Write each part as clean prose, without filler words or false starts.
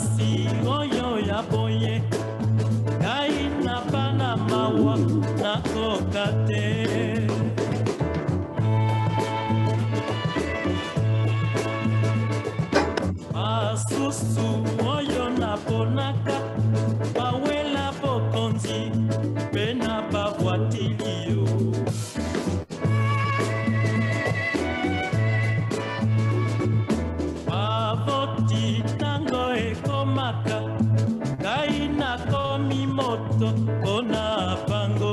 Pasi oyo ya boye Kaina pana mawa na kokate Asusu oyo na ponaka Bawela bokonzi Pena bavwatilio Bavoti tango ekomaka Kaina komi moto Ona pango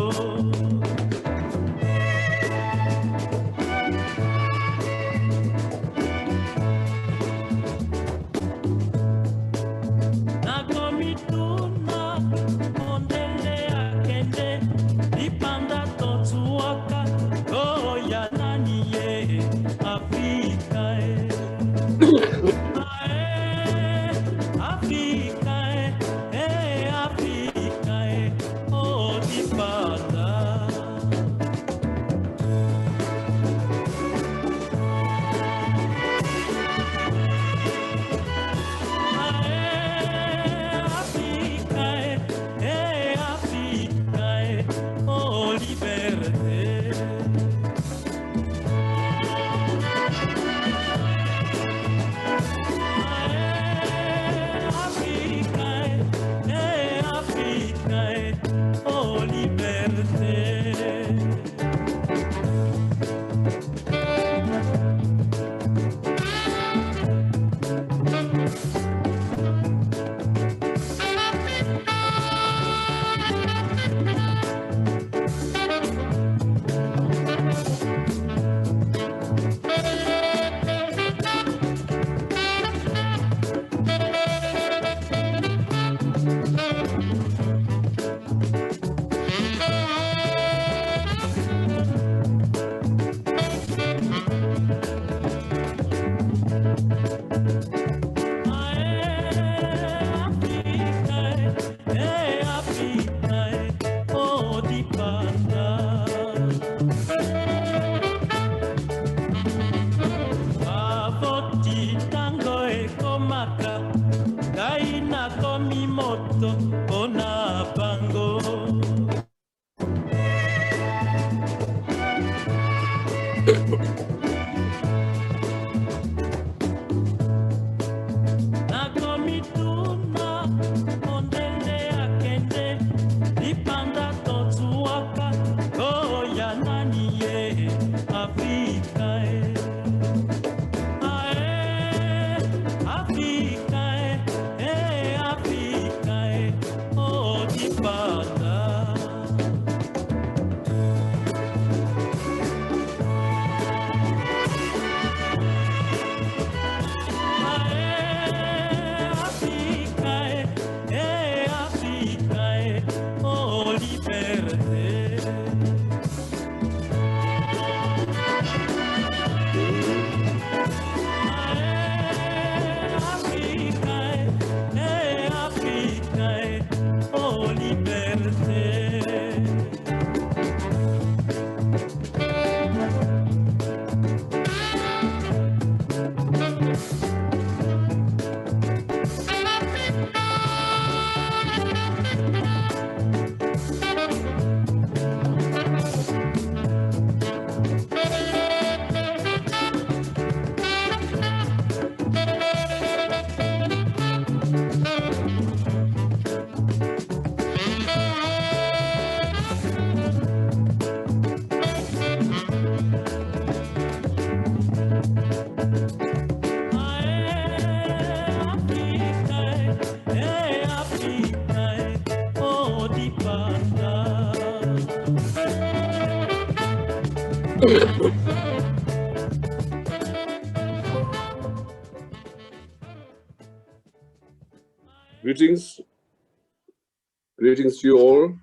Greetings to you all,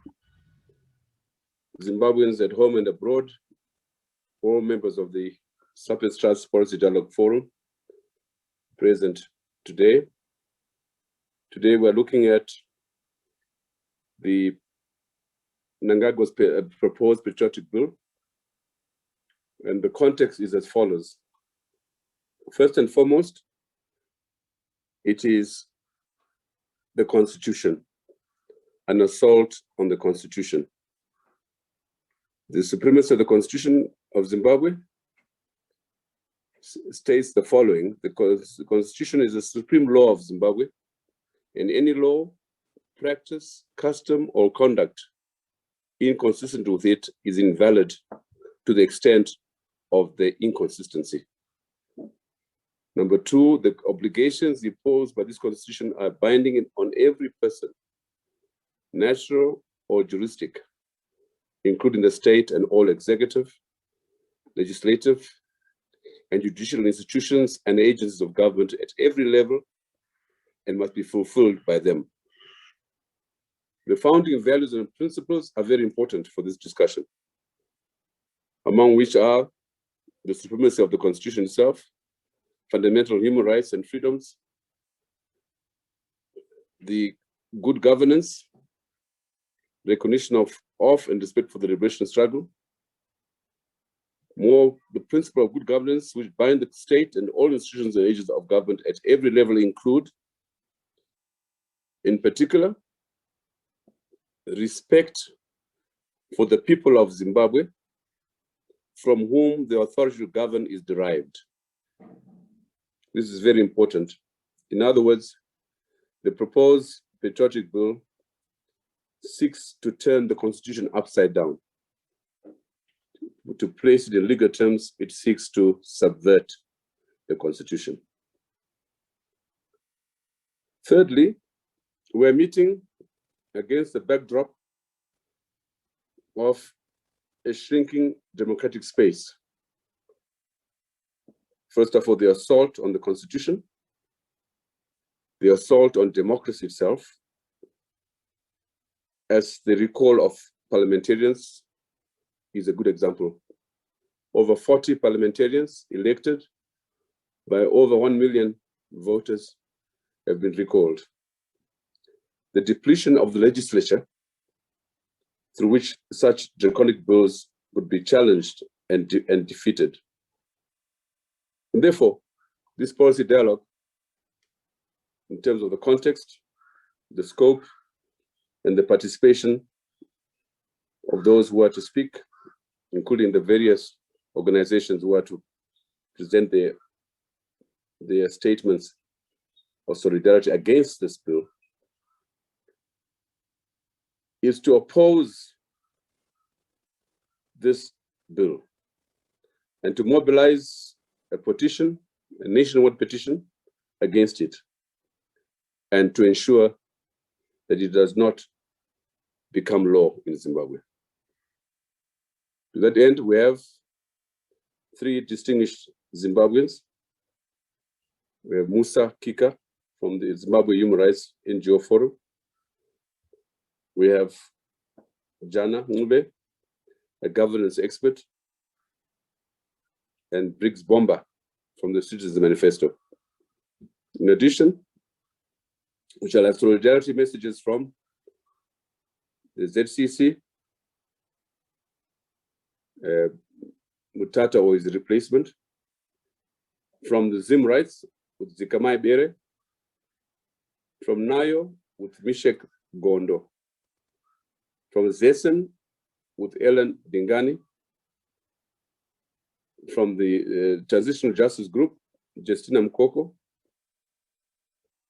Zimbabweans at home and abroad, all members of the Surface Trust Policy Dialogue Forum present today. Today we're looking at the MNANGAGWA'S proposed Patriotic Bill, and the context is as follows. First and foremost, it is the Constitution, an assault on the Constitution. The supremacy of the Constitution of Zimbabwe states the following: the Constitution is the supreme law of Zimbabwe, and any law, practice, custom, or conduct inconsistent with it is invalid to the extent of the inconsistency. Number two, the obligations imposed by this Constitution are binding on every person, natural or juristic, including the state and all executive, legislative, and judicial institutions and agencies of government at every level, and must be fulfilled by them. The founding values and principles are very important for this discussion, among which are the supremacy of the Constitution itself, fundamental human rights and freedoms, the good governance, recognition of and respect for the liberation struggle, the principle of good governance which bind the state and all institutions and agencies of government at every level include, in particular, respect for the people of Zimbabwe, from whom the authority to govern is derived. This is very important. In other words, the proposed Patriotic Bill seeks to turn the Constitution upside down. To place it in legal terms, it seeks to subvert the Constitution. Thirdly, we're meeting against the backdrop of a shrinking democratic space. First of all, the assault on the Constitution, the assault on democracy itself, as the recall of parliamentarians is a good example. Over 40 parliamentarians elected by over 1 million voters have been recalled. The depletion of the legislature, through which such draconic bills would be challenged and defeated. And therefore, this policy dialogue, in terms of the context, the scope, and the participation of those who are to speak, including the various organizations who are to present their statements of solidarity against this bill, is to oppose this bill and to mobilize a petition, a nationwide petition against it, and to ensure that it does not become law in Zimbabwe. To that end, we have three distinguished Zimbabweans. We have Musa Kika from the Zimbabwe Human Rights NGO Forum. We have Jana Ngube, a governance expert, and Briggs Bomba from the Citizens Manifesto. In addition, we shall have solidarity messages from the ZCC, Mutata or his replacement, from the Zim Rights with Zikamai Bere, from Nayo with Mishek Gondo, from Zesen with Ellen Dingani, from the Transitional Justice Group, Justina Mkoko,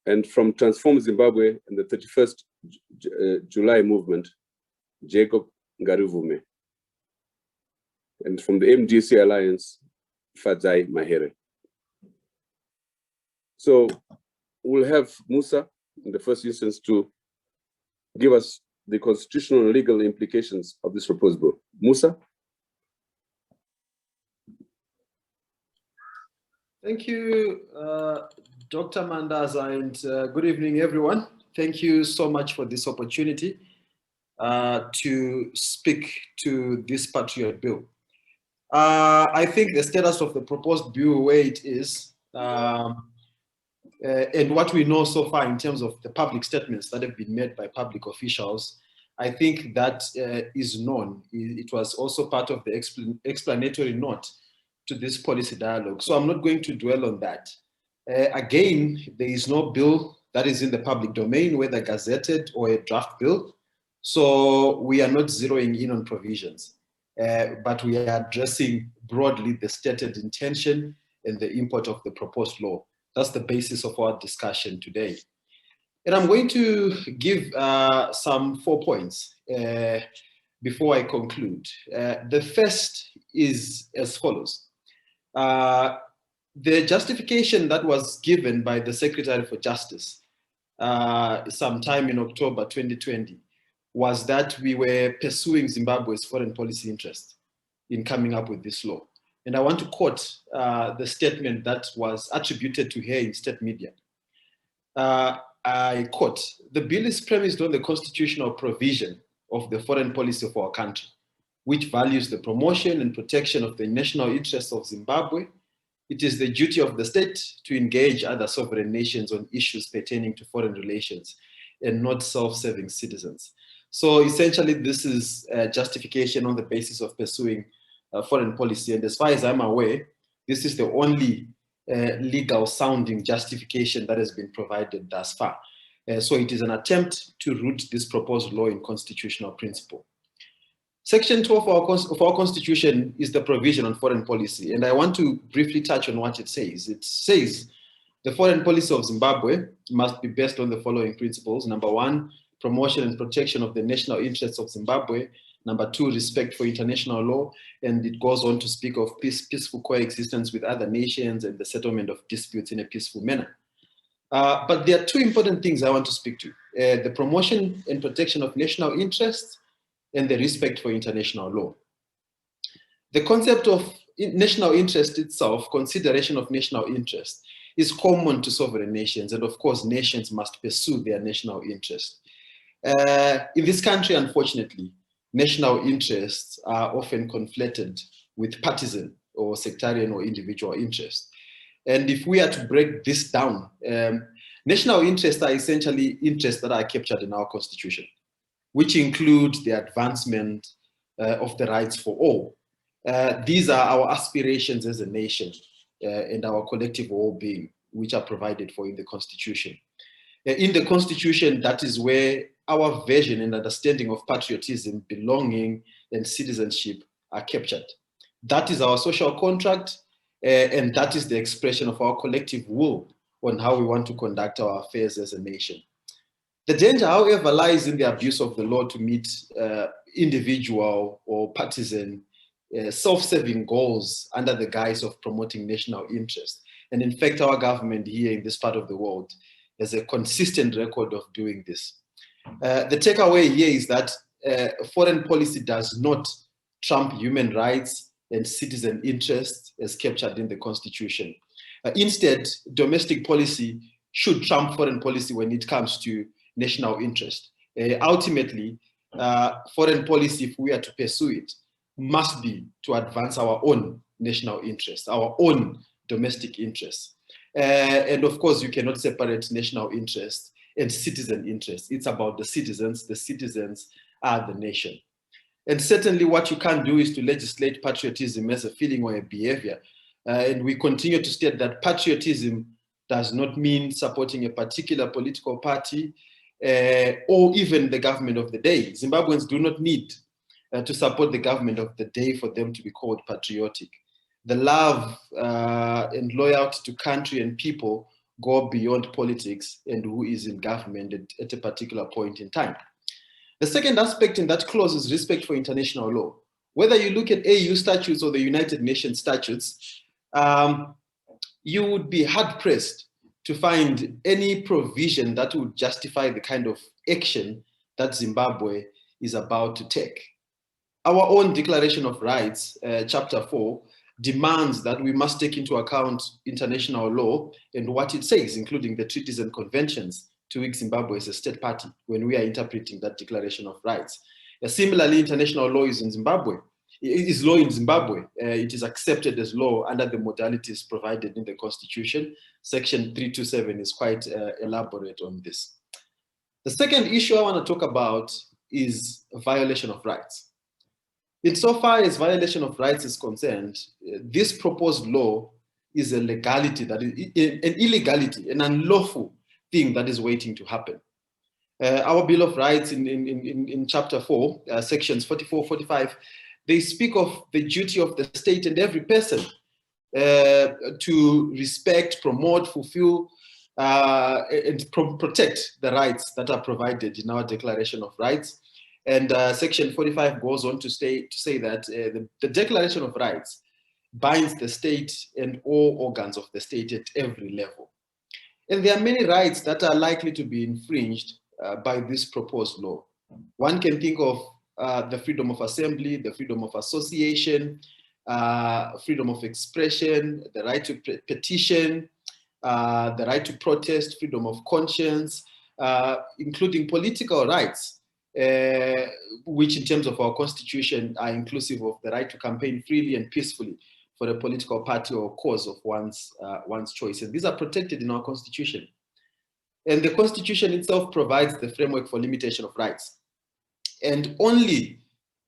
and from Transform Zimbabwe and the 31st July movement, Jacob Ngarivume, and from the MDC Alliance, Fadzai Mahere. So we'll have Musa in the first instance to give us the constitutional and legal implications of this proposed bill. Musa? Thank you, Dr. Mandaza, and good evening, everyone. Thank you so much for this opportunity to speak to this Patriot Bill. I think the status of the proposed bill, where it is, and what we know so far in terms of the public statements that have been made by public officials, I think that is known. It was also part of the explanatory note to this policy dialogue. So I'm not going to dwell on that. Again, there is no bill that is in the public domain, whether gazetted or a draft bill. So we are not zeroing in on provisions, but we are addressing broadly the stated intention and the import of the proposed law. That's the basis of our discussion today. And I'm going to give some 4 points before I conclude. The first is as follows. The justification that was given by the Secretary for Justice sometime in October 2020 was that we were pursuing Zimbabwe's foreign policy interest in coming up with this law. And I want to quote the statement that was attributed to her in state media. I quote, "The bill is premised on the constitutional provision of the foreign policy of our country, which values the promotion and protection of the national interests of Zimbabwe. It is the duty of the state to engage other sovereign nations on issues pertaining to foreign relations and not self-serving citizens." So essentially, this is a justification on the basis of pursuing foreign policy. And as far as I'm aware, this is the only legal sounding justification that has been provided thus far. So it is an attempt to root this proposed law in constitutional principle. Section 12 of our Constitution is the provision on foreign policy, and I want to briefly touch on what it says. It says the foreign policy of Zimbabwe must be based on the following principles. Number 1, promotion and protection of the national interests of Zimbabwe. Number 2, respect for international law, and it goes on to speak of peaceful coexistence with other nations and the settlement of disputes in a peaceful manner. But there are 2 important things I want to speak to. The promotion and protection of national interests and the respect for international law. The concept of national interest itself, consideration of national interest, is common to sovereign nations, and of course nations must pursue their national interest. In this country, unfortunately, national interests are often conflated with partisan or sectarian or individual interests. And if we are to break this down, national interests are essentially interests that are captured in our Constitution, which include the advancement of the rights for all. These are our aspirations as a nation and our collective well-being, which are provided for in the Constitution. In the Constitution, that is where our vision and understanding of patriotism, belonging, and citizenship are captured. That is our social contract, and that is the expression of our collective will on how we want to conduct our affairs as a nation. The danger, however, lies in the abuse of the law to meet individual or partisan self-serving goals under the guise of promoting national interest. And in fact, our government here in this part of the world has a consistent record of doing this. The takeaway here is that foreign policy does not trump human rights and citizen interests as captured in the Constitution. Instead, domestic policy should trump foreign policy when it comes to national interest. Ultimately, foreign policy, if we are to pursue it, must be to advance our own national interests, our own domestic interests. And of course, you cannot separate national interest and citizen interest. It's about the citizens. The citizens are the nation. And certainly what you can't do is to legislate patriotism as a feeling or a behavior. And we continue to state that patriotism does not mean supporting a particular political party or even the government of the day. Zimbabweans do not need to support the government of the day for them to be called patriotic. The love and loyalty to country and people go beyond politics and who is in government at a particular point in time. The second aspect in that clause is respect for international law. Whether you look at AU statutes or the United Nations statutes, you would be hard-pressed to find any provision that would justify the kind of action that Zimbabwe is about to take. Our own Declaration of Rights, Chapter 4, demands that we must take into account international law and what it says, including the treaties and conventions to which Zimbabwe is a state party when we are interpreting that Declaration of Rights. Similarly, international law is in Zimbabwe. It is law in Zimbabwe. It is accepted as law under the modalities provided in the Constitution. Section 327 is quite elaborate on this. The second issue I want to talk about is a violation of rights. Insofar as violation of rights is concerned, this proposed law is a legality, that is an illegality, an unlawful thing that is waiting to happen. Our Bill of Rights in Chapter 4, sections 44, 45, they speak of the duty of the state and every person to respect, promote, fulfill, and protect the rights that are provided in our Declaration of Rights. And section 45 goes on to say that the Declaration of Rights binds the state and all organs of the state at every level. And there are many rights that are likely to be infringed by this proposed law. One can think of the freedom of assembly, the freedom of association, freedom of expression, the right to petition, the right to protest, freedom of conscience, including political rights, which in terms of our constitution are inclusive of the right to campaign freely and peacefully for a political party or cause of one's choice. And these are protected in our constitution. And the constitution itself provides the framework for limitation of rights. And only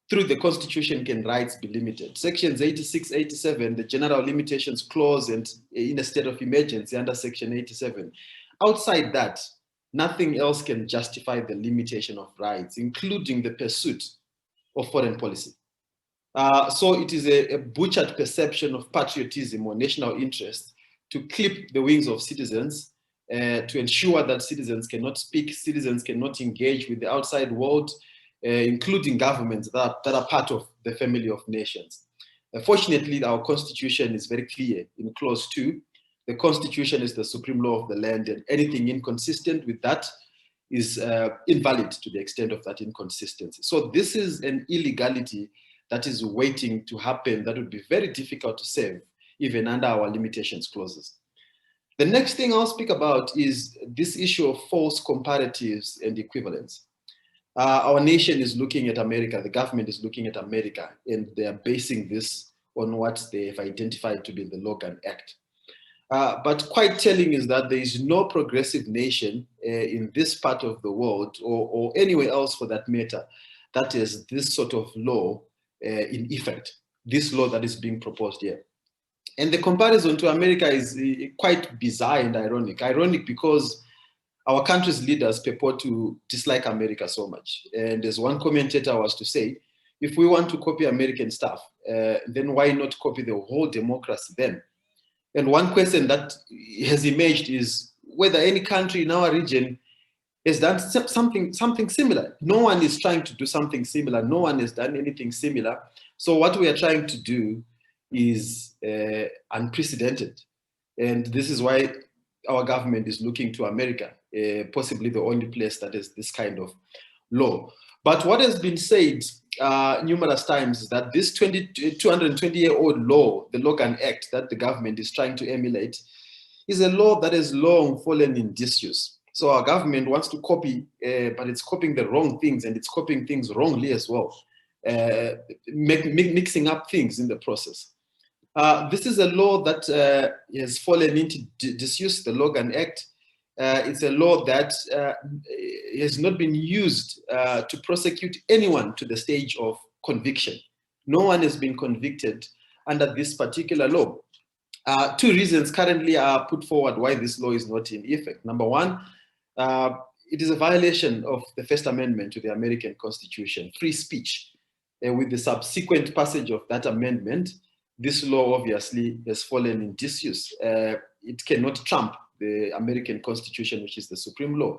through the constitution can rights be limited. Sections 86, 87, the general limitations clause, and in a state of emergency under section 87. Outside that, nothing else can justify the limitation of rights, including the pursuit of foreign policy. So it is a butchered perception of patriotism or national interest to clip the wings of citizens, to ensure that citizens cannot speak, citizens cannot engage with the outside world, including governments that are part of the family of nations. Fortunately, our constitution is very clear in clause 2. The constitution is the supreme law of the land, and anything inconsistent with that is invalid to the extent of that inconsistency. So this is an illegality that is waiting to happen that would be very difficult to save, even under our limitations clauses. The next thing I'll speak about is this issue of false comparatives and equivalence. Our nation is looking at America, the government is looking at America, and they are basing this on what they have identified to be the Logan Act. But quite telling is that there is no progressive nation in this part of the world, or anywhere else for that matter, that is this sort of law in effect, this law that is being proposed here. And the comparison to America is quite bizarre and ironic. Ironic because our country's leaders purport to dislike America so much. And as one commentator was to say, if we want to copy American stuff, then why not copy the whole democracy then? And one question that has emerged is whether any country in our region has done something similar. No one is trying to do something similar. No one has done anything similar. So what we are trying to do is unprecedented. And this is why our government is looking to America, possibly the only place that has this kind of law. But what has been said numerous times is that this 220-year-old law, the Logan Act that the government is trying to emulate, is a law that has long fallen in disuse. So our government wants to copy, but it's copying the wrong things, and it's copying things wrongly as well, mixing up things in the process. This is a law that has fallen into disuse, the Logan Act. It's a law that has not been used to prosecute anyone to the stage of conviction. No one has been convicted under this particular law. Two reasons currently are put forward why this law is not in effect. Number one, it is a violation of the First Amendment to the American Constitution, free speech. With the subsequent passage of that amendment, this law obviously has fallen in disuse. It cannot trump the American Constitution, which is the supreme law.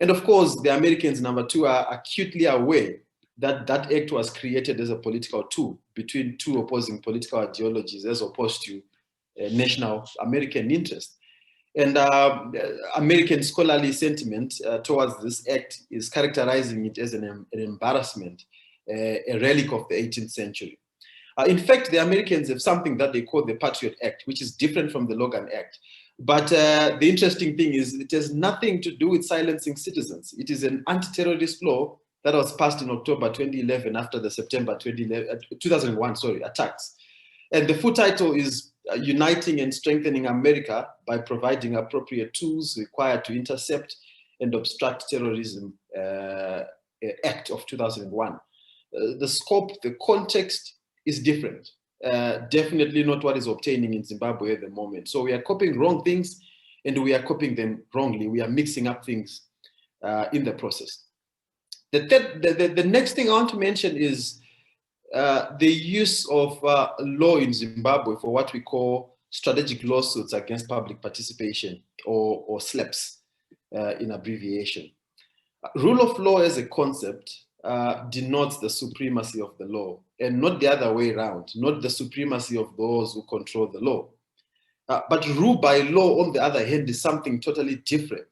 And of course, the Americans, number two, are acutely aware that that act was created as a political tool between two opposing political ideologies as opposed to national American interest. And American scholarly sentiment towards this act is characterizing it as an embarrassment, a relic of the 18th century. In fact, the Americans have something that they call the Patriot Act, which is different from the Logan Act. But the interesting thing is it has nothing to do with silencing citizens. It is an anti-terrorist law that was passed in October 2011 after the September 2001 attacks. And the full title is Uniting and Strengthening America by Providing Appropriate Tools Required to Intercept and Obstruct Terrorism Act of 2001. The scope, the context is different. Definitely not what is obtaining in Zimbabwe at the moment. So we are copying wrong things, and we are copying them wrongly. We are mixing up things in the process. The next thing I want to mention is the use of law in Zimbabwe for what we call strategic lawsuits against public participation, or SLAPS in abbreviation. Rule of law as a concept denotes the supremacy of the law, and not the other way around, not the supremacy of those who control the law. But rule by law, on the other hand, is something totally different.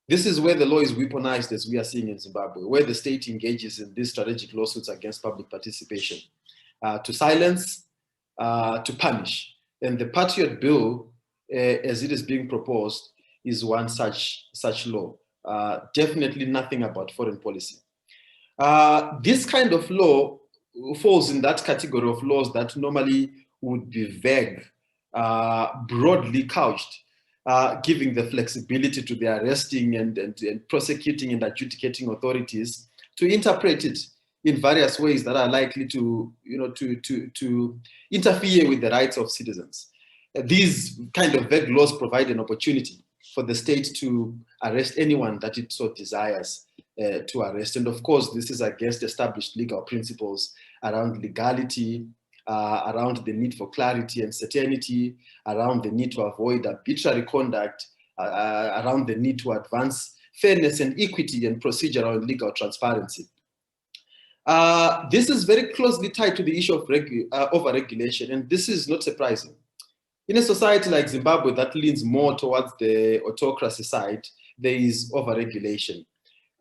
This is where the law is weaponized, as we are seeing in Zimbabwe, where the state engages in these strategic lawsuits against public participation to silence, to punish. And the Patriot Bill, as it is being proposed, is one such law. Definitely nothing about foreign policy. This kind of law falls in that category of laws that normally would be vague, broadly couched, giving the flexibility to the arresting and prosecuting and adjudicating authorities to interpret it in various ways that are likely to, to interfere with the rights of citizens. These kind of vague laws provide an opportunity for the state to arrest anyone that it so desires to arrest. And of course, this is against established legal principles around legality, around the need for clarity and certainty, around the need to avoid arbitrary conduct, around the need to advance fairness and equity and procedural and legal transparency. This is very closely tied to the issue of overregulation, and this is not surprising. In a society like Zimbabwe that leans more towards the autocracy side, there is overregulation.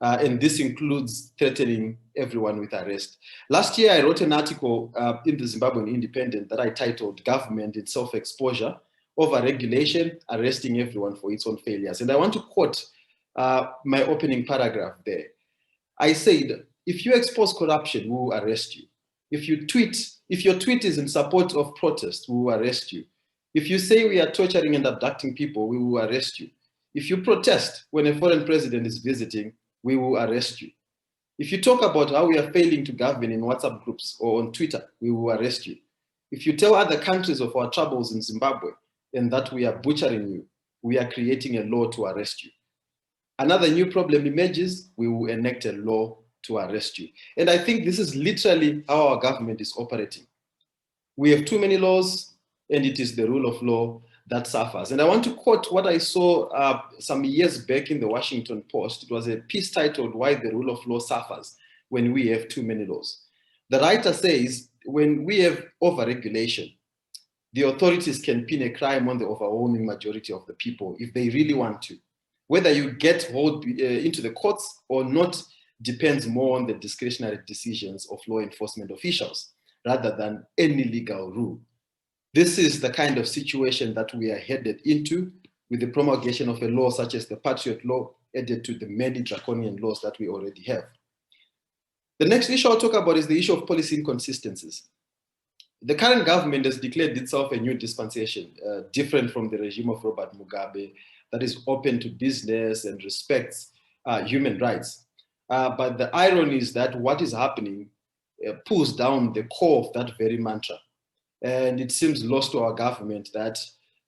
And this includes threatening everyone with arrest. Last year, I wrote an article in the Zimbabwean Independent that I titled "Government in Self-Exposure, Overregulation, Arresting Everyone for Its Own Failures." And I want to quote my opening paragraph there. I said, if you expose corruption, we will arrest you. If your tweet is in support of protest, we will arrest you. If you say we are torturing and abducting people, we will arrest you. If you protest when a foreign president is visiting, we will arrest you. If you talk about how we are failing to govern in WhatsApp groups or on Twitter, we will arrest you. If you tell other countries of our troubles in Zimbabwe and that we are butchering you, we are creating a law to arrest you. Another new problem emerges, we will enact a law to arrest you. And I think this is literally how our government is operating. We have too many laws, and it is the rule of law that suffers. And I want to quote what I saw some years back in the Washington Post. It was a piece titled "Why the Rule of Law Suffers When We Have Too Many Laws." The writer says, when we have overregulation, the authorities can pin a crime on the overwhelming majority of the people if they really want to. Whether you get hauled into the courts or not depends more on the discretionary decisions of law enforcement officials rather than any legal rule. This is the kind of situation that we are headed into with the promulgation of a law such as the Patriot Law added to the many draconian laws that we already have. The next issue I'll talk about is the issue of policy inconsistencies. The current government has declared itself a new dispensation, different from the regime of Robert Mugabe, that is open to business and respects human rights. But the irony is that what is happening pulls down the core of that very mantra. And it seems lost to our government that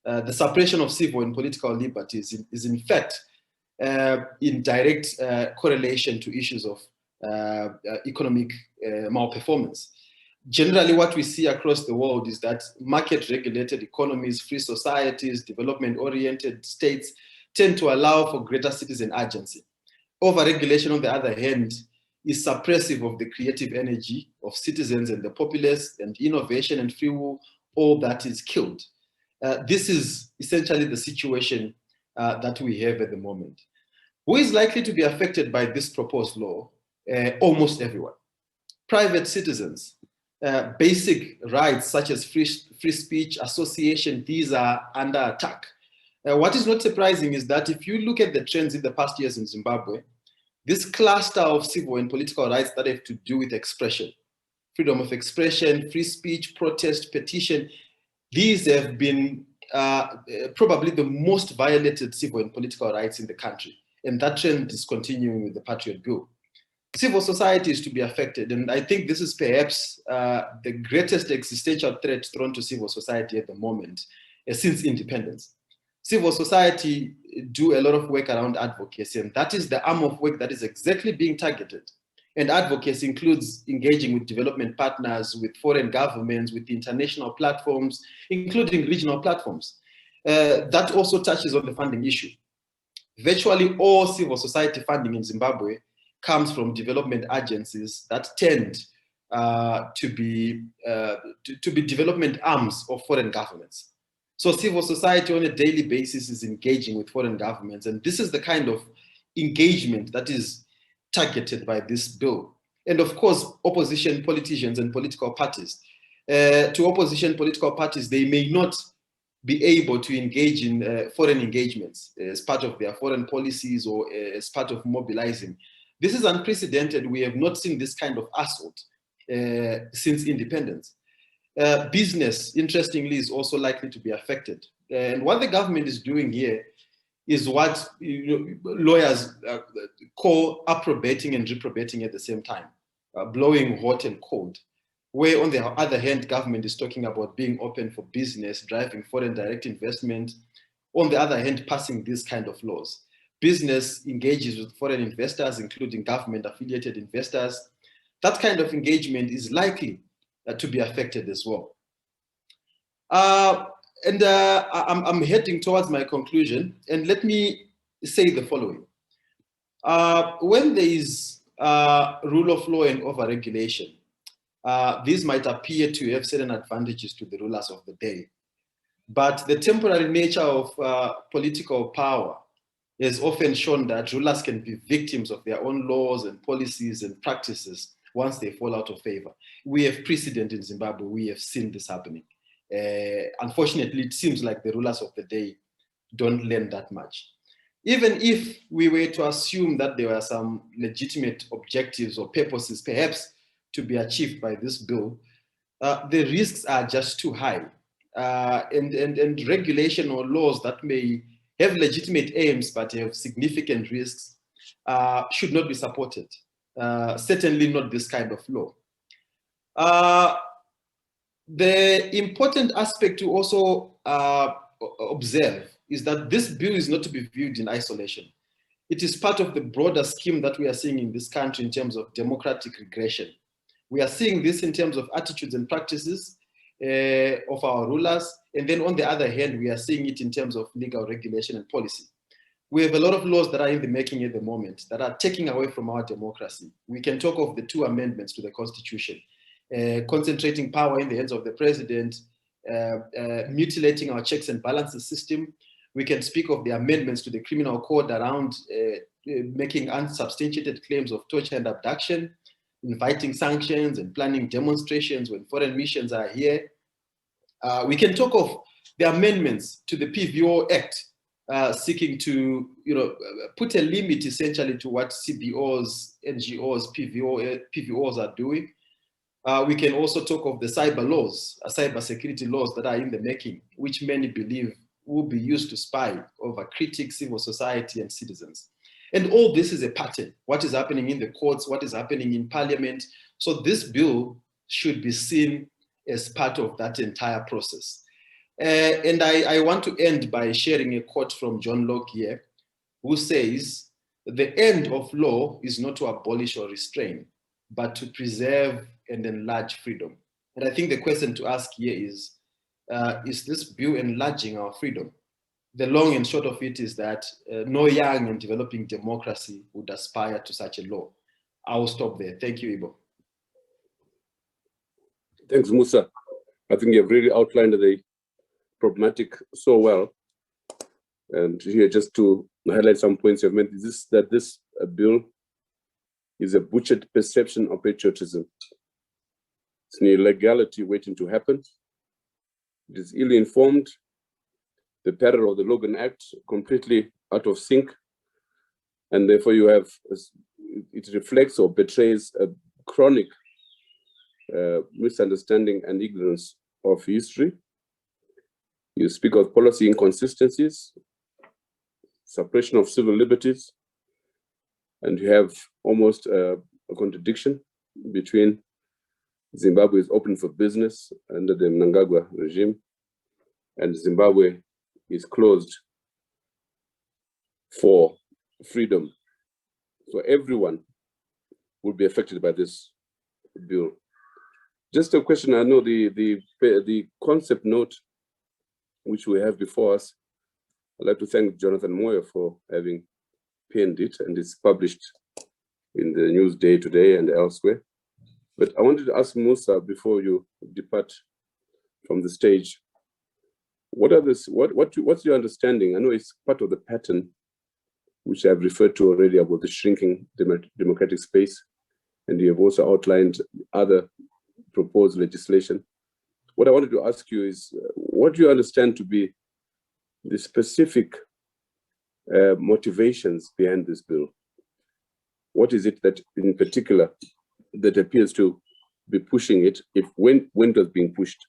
the suppression of civil and political liberties is in fact in direct correlation to issues of economic malperformance. Generally, what we see across the world is that market-regulated economies, free societies, development-oriented states tend to allow for greater citizen agency. Overregulation, on the other hand, is suppressive of the creative energy of citizens and the populace, and innovation and free will, all that is killed. This is essentially the situation that we have at the moment. Who is likely to be affected by this proposed law? Almost everyone. Private citizens, basic rights such as free speech, association, these are under attack. What is not surprising is that if you look at the trends in the past years in Zimbabwe, this cluster of civil and political rights that have to do with expression, freedom of expression, free speech, protest, petition, these have been probably the most violated civil and political rights in the country. And that trend is continuing with the Patriot Bill. Civil society is to be affected. And I think this is perhaps the greatest existential threat thrown to civil society at the moment since independence. civil society do a lot of work around advocacy, and that is the arm of work that is exactly being targeted. And advocacy includes engaging with development partners, with foreign governments, with international platforms, including regional platforms. That also touches on the funding issue. Virtually all civil society funding in Zimbabwe comes from development agencies that tend to be development arms of foreign governments. So civil society on a daily basis is engaging with foreign governments, and this is the kind of engagement that is targeted by this bill. And of course, opposition politicians and political parties. To opposition political parties, they may not be able to engage in foreign engagements as part of their foreign policies or as part of mobilizing. This is unprecedented. We have not seen this kind of assault since independence. Business, interestingly, is also likely to be affected. And what the government is doing here is what lawyers call approbating and reprobating at the same time, blowing hot and cold. Where on the other hand, government is talking about being open for business, driving foreign direct investment. On the other hand, passing these kind of laws. Business engages with foreign investors, including government affiliated investors. That kind of engagement is likely to be affected as well. I'm heading towards my conclusion, and let me say the following. When there is rule of law and overregulation, these might appear to have certain advantages to the rulers of the day. But the temporary nature of political power has often shown that rulers can be victims of their own laws and policies and practices once they fall out of favor. We have precedent in Zimbabwe. We have seen this happening. Unfortunately, it seems like the rulers of the day don't learn that much. Even if we were to assume that there were some legitimate objectives or purposes, perhaps, to be achieved by this bill, the risks are just too high. And regulation or laws that may have legitimate aims but have significant risks should not be supported. Certainly not this kind of law. The important aspect to also observe is that this bill is not to be viewed in isolation. It is part of the broader scheme that we are seeing in this country in terms of democratic regression. We are seeing this in terms of attitudes and practices of our rulers. And then on the other hand, we are seeing it in terms of legal regulation and policy. We have a lot of laws that are in the making at the moment that are taking away from our democracy. We can talk of the 2 amendments to the Constitution, concentrating power in the hands of the president, mutilating our checks and balances system. We can speak of the amendments to the criminal code around making unsubstantiated claims of torture and abduction, inviting sanctions and planning demonstrations when foreign missions are here. We can talk of the amendments to the PVO Act, seeking to put a limit essentially to what CBOs, NGOs, PVOs are doing. We can also talk of the cyber laws, cyber security laws that are in the making, which many believe will be used to spy over critics, civil society, and citizens. And all this is a pattern. What is happening in the courts, what is happening in parliament. So this bill should be seen as part of that entire process. And I want to end by sharing a quote from John Locke here, who says, "The end of law is not to abolish or restrain, but to preserve and enlarge freedom." And I think the question to ask here is this bill enlarging our freedom? The long and short of it is that no young and developing democracy would aspire to such a law. I will stop there. Thank you, Ibo. Thanks, Musa. I think you've really outlined the problematic so well. And here, just to highlight some points you've made, is that this bill is a butchered perception of patriotism. It's an illegality waiting to happen. It is ill-informed. The pattern of the Logan Act completely out of sync, and therefore you have, it reflects or betrays a chronic misunderstanding and ignorance of history. You speak of policy inconsistencies, suppression of civil liberties, and you have almost a contradiction between Zimbabwe is open for business under the MNANGAGWA regime, and Zimbabwe is closed for freedom. So everyone will be affected by this bill. Just a question, I know the concept note which we have before us, I'd like to thank Jonathan Moyer for having penned it, and it's published in the Newsday today and elsewhere. But I wanted to ask Musa, before you depart from the stage, what's your understanding? I know it's part of the pattern which I've referred to already about the shrinking democratic space, and you have also outlined other proposed legislation. What I wanted to ask you is, what do you understand to be the specific motivations behind this bill? What is it that, in particular, that appears to be pushing it? When it was being pushed,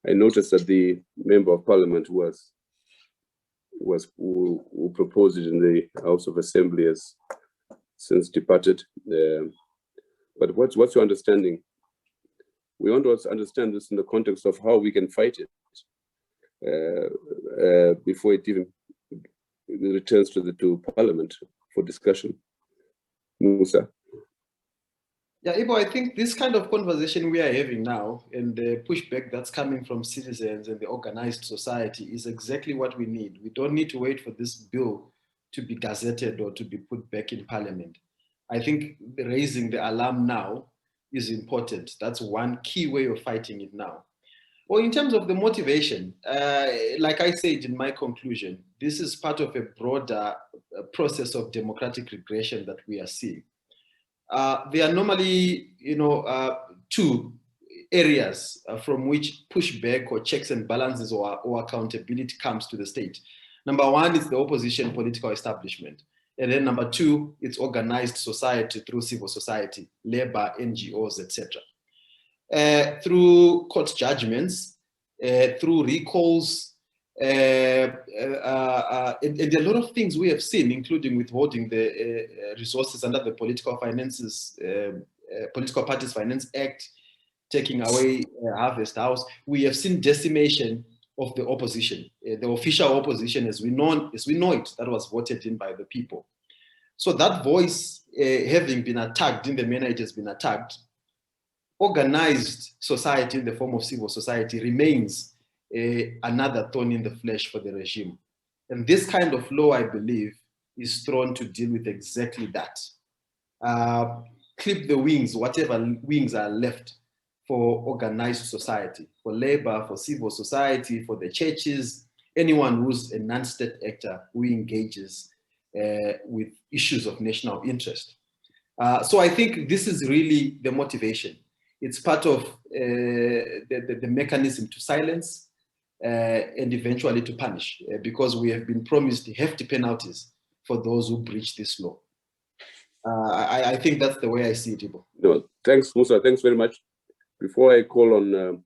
I noticed that the member of Parliament who proposed it in the House of Assembly has since departed. But what's your understanding? We want to understand this in the context of how we can fight it before it even returns to Parliament for discussion. Musa. Yeah, Ibo, I think this kind of conversation we are having now and the pushback that's coming from citizens and the organized society is exactly what we need. We don't need to wait for this bill to be gazetted or to be put back in Parliament. I think raising the alarm now is important. That's one key way of fighting it now. Well, in terms of the motivation, like I said in my conclusion, this is part of a broader process of democratic regression that we are seeing. There are normally, two areas from which pushback or checks and balances or accountability comes to the state. Number one is the opposition political establishment. And then number two, it's organized society through civil society, labor, NGOs, etc. Through court judgments, through recalls, and a lot of things we have seen, including withholding the resources under the Political Parties Finance Act, taking away Harvest House. We have seen decimation of the opposition, the official opposition as we know it, that was voted in by the people. So that voice, having been attacked in the manner it has been attacked, organized society in the form of civil society remains another thorn in the flesh for the regime. And this kind of law, I believe, is thrown to deal with exactly that. Clip the wings, whatever wings are left for organized society, for labor, for civil society, for the churches, anyone who's a non-state actor who engages with issues of national interest. So I think this is really the motivation. It's part of the mechanism to silence and eventually to punish, because we have been promised hefty penalties for those who breach this law. I think that's the way I see it, Ibo. No, thanks, Musa. Thanks very much. Before I call on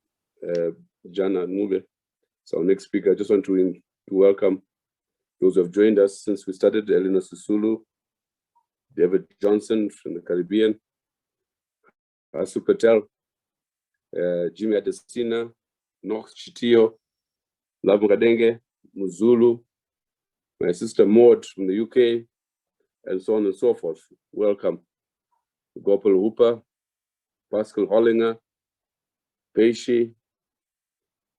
Jana Nube, so our next speaker, I just want to welcome those who have joined us since we started: Elena Susulu, David Johnson from the Caribbean, Asu Patel, Jimmy Adesina, Nox Chitio, Labugadenge, Muzulu, my sister Maud from the UK, and so on and so forth. Welcome. Gopal Hooper, Pascal Hollinger, Beishi,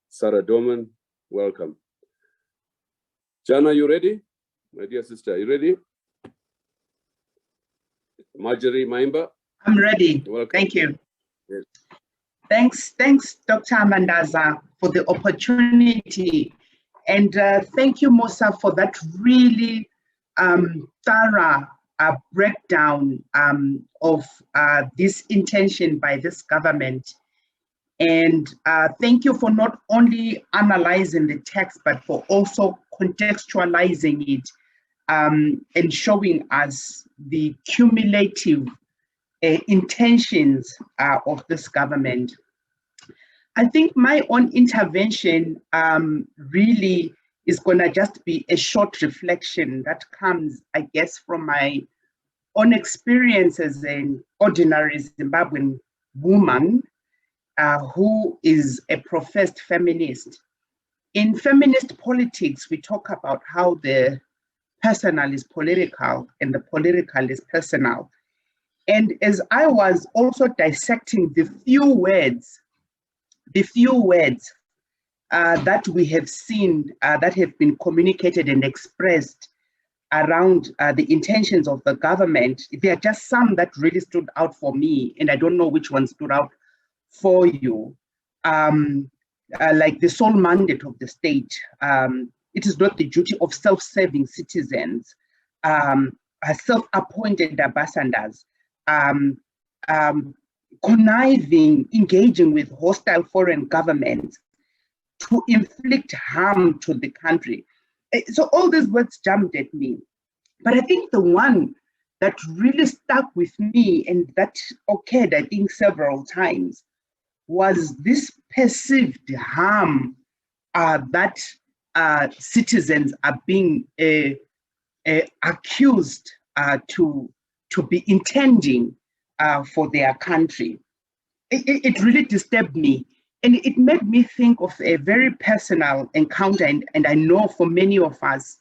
Sarah Doman, welcome. Jana, you ready? My dear sister, are you ready? Marjorie Maimba? I'm ready. Welcome. Thank you. Yes. Thanks, Dr. Mandaza, for the opportunity. And thank you, Musa, for that really thorough breakdown of this intention by this government. And thank you for not only analyzing the text, but for also contextualizing it and showing us the cumulative intentions of this government. I think my own intervention really is going to just be a short reflection that comes, I guess, from my own experience as an ordinary Zimbabwean woman who is a professed feminist. In feminist politics, we talk about how the personal is political and the political is personal. And as I was also dissecting the few words that we have seen that have been communicated and expressed around the intentions of the government, there are just some that really stood out for me, and I don't know which one stood out for you. Like the sole mandate of the state, it is not the duty of self-serving citizens, self-appointed ambassadors, conniving, engaging with hostile foreign governments to inflict harm to the country. So all these words jumped at me. But I think the one that really stuck with me and that occurred, I think, several times was this perceived harm that citizens are being accused to be intending for their country. It really disturbed me. And it made me think of a very personal encounter. And I know for many of us,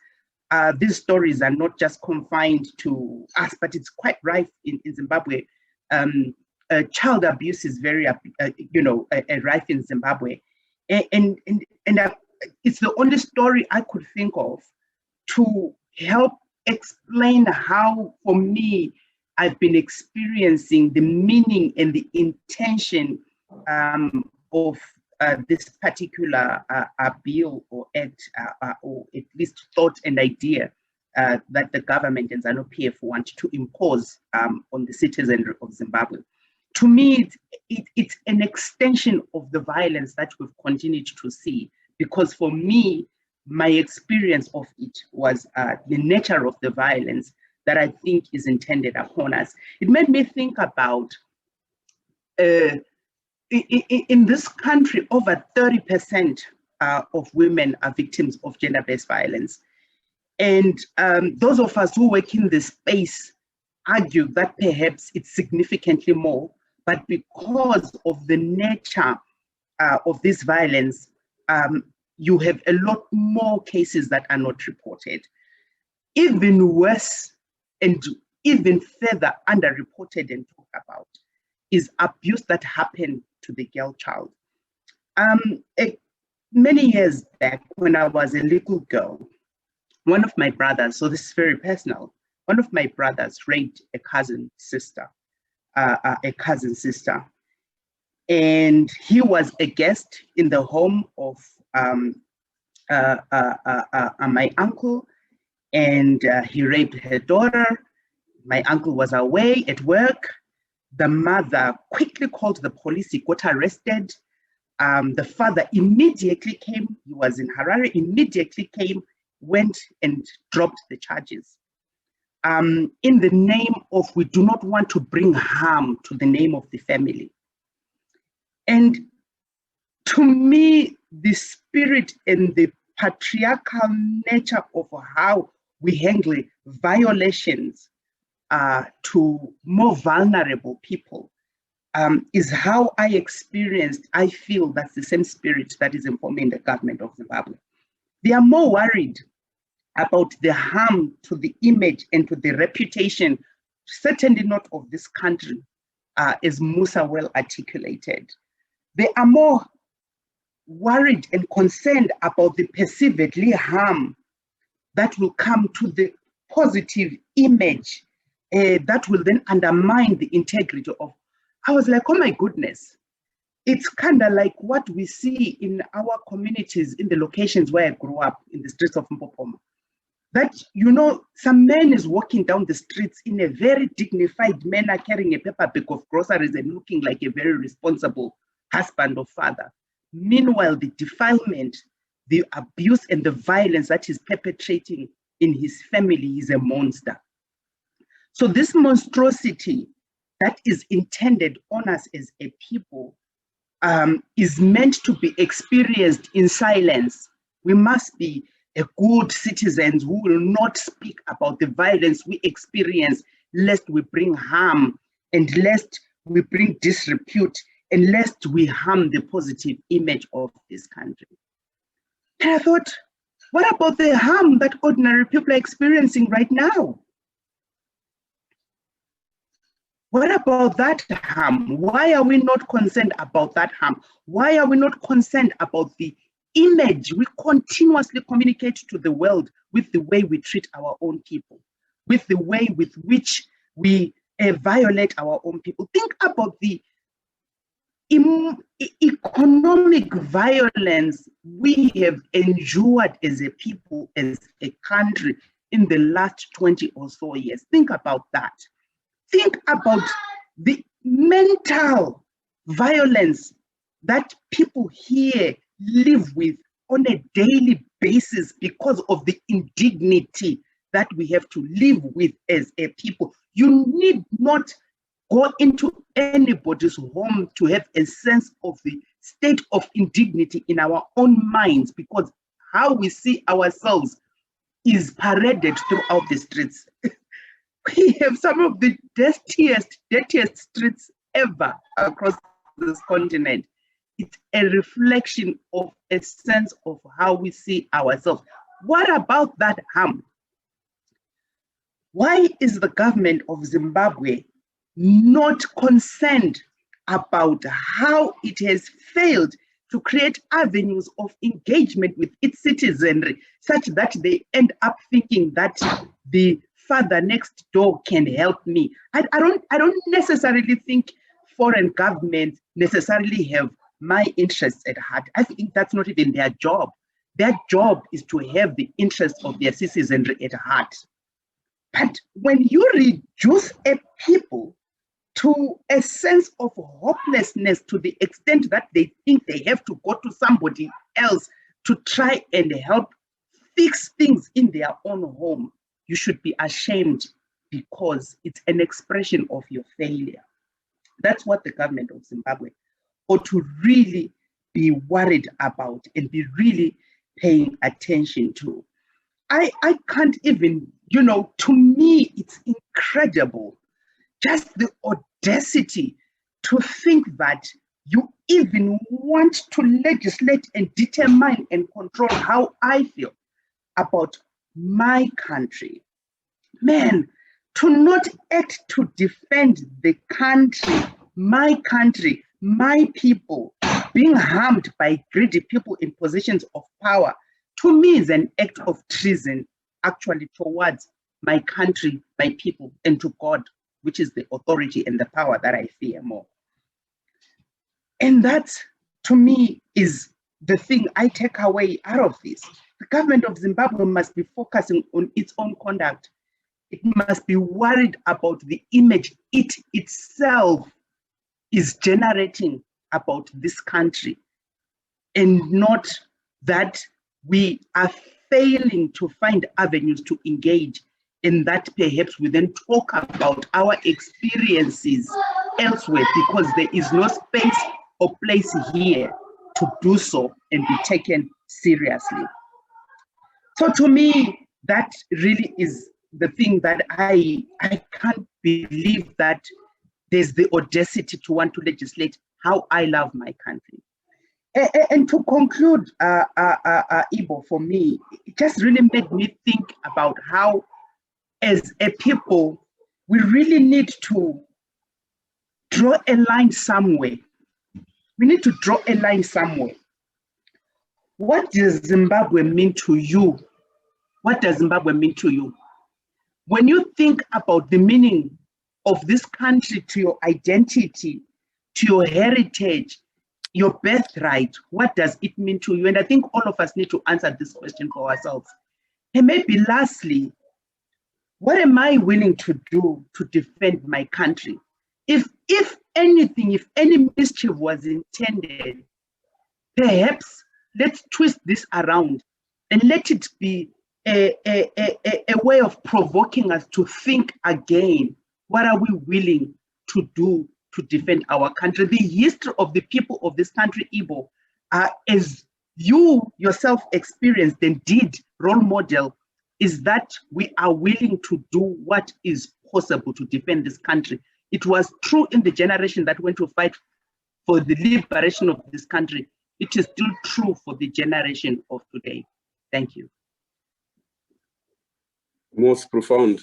these stories are not just confined to us, but it's quite rife in Zimbabwe. Child abuse is very, rife in Zimbabwe. And it's the only story I could think of to help explain how, for me, I've been experiencing the meaning and the intention of this particular bill or act, or at least thought and idea that the government and ZANU-PF want to impose on the citizenry of Zimbabwe. To me, it's an extension of the violence that we've continued to see, because for me, my experience of it was the nature of the violence that I think is intended upon us. It made me think about in this country, over 30% of women are victims of gender-based violence. And those of us who work in this space argue that perhaps it's significantly more, but because of the nature of this violence, you have a lot more cases that are not reported. Even worse and even further underreported and talked about is abuse that happened to the girl child. Many years back, when I was a little girl, one of my brothers, so this is very personal, one of my brothers raped a cousin sister, and he was a guest in the home of my uncle, and he raped her daughter. My uncle was away at work. The mother quickly called the police. He got arrested. The father immediately came. He was in Harare, immediately came, went and dropped the charges. In the name of, we do not want to bring harm to the name of the family. And to me, the spirit and the patriarchal nature of how we handle violations to more vulnerable people is how I experienced. I feel that's the same spirit that is informing the government of Zimbabwe. They are more worried about the harm to the image and to the reputation, certainly not of this country, as Musa well articulated. They are more worried and concerned about the perceivedly harm that will come to the positive image that will then undermine the integrity of. I was like, oh my goodness, it's kind of like what we see in our communities in the locations where I grew up, in the streets of Mpopoma. That, you know, some man is walking down the streets in a very dignified manner, carrying a paper bag of groceries and looking like a very responsible husband or father. Meanwhile, the defilement, the abuse and the violence that he's perpetrating in his family is a monster. So this monstrosity that is intended on us as a people is meant to be experienced in silence. We must be a good citizens who will not speak about the violence we experience, lest we bring harm and lest we bring disrepute and lest we harm the positive image of this country. And I thought, What about the harm that ordinary people are experiencing right now? What about that harm? Why are we not concerned about that harm? Why are we not concerned about the image we continuously communicate to the world with the way we treat our own people, with the way with which we violate our own people? Think about the economic violence we have endured as a people, as a country in the last 20 or so years. Think about that. Think about the mental violence that people here live with on a daily basis because of the indignity that we have to live with as a people. You need not go into anybody's home to have a sense of the state of indignity in our own minds, because how we see ourselves is paraded throughout the streets. We have some of the dirtiest streets ever across this continent. It's a reflection of a sense of how we see ourselves. What about that harm? Why is the government of Zimbabwe not concerned about how it has failed to create avenues of engagement with its citizenry, such that they end up thinking that the father next door can help me? I don't necessarily think foreign governments necessarily have my interests at heart. I think that's not even their job. Their job is to have the interests of their citizenry at heart. But when you reduce a people to a sense of hopelessness to the extent that they think they have to go to somebody else to try and help fix things in their own home, you should be ashamed, because it's an expression of your failure. That's what the government of Zimbabwe ought to really be worried about and be really paying attention to. I can't even, to me, it's incredible, just the audacity to think that you even want to legislate and determine and control how I feel about my country. Man, to not act to defend the country, my people, being harmed by greedy people in positions of power, to me is an act of treason, actually, towards my country, my people, and to God, which is the authority and the power that I fear more. And that, to me, is the thing I take away out of this. The government of Zimbabwe must be focusing on its own conduct. It must be worried about the image it itself is generating about this country, and not that we are failing to find avenues to engage, and that perhaps we then talk about our experiences elsewhere, because there is no space or place here to do so and be taken seriously. So to me, that really is the thing that I can't believe, that there's the audacity to want to legislate how I love my country. And to conclude, Ibo, for me, it just really made me think about how, as a people, we really need to draw a line somewhere. We need to draw a line somewhere. What does Zimbabwe mean to you? What does Zimbabwe mean to you? When you think about the meaning of this country to your identity, to your heritage, your birthright, what does it mean to you? And I think all of us need to answer this question for ourselves. And maybe lastly, what am I willing to do to defend my country? If anything, if any mischief was intended, perhaps let's twist this around and let it be a way of provoking us to think again. What are we willing to do to defend our country? The history of the people of this country, Igbo, as you yourself experienced and did role model, is that we are willing to do what is possible to defend this country. It was true in the generation that went to fight for the liberation of this country. It is still true for the generation of today. Thank you. most profound,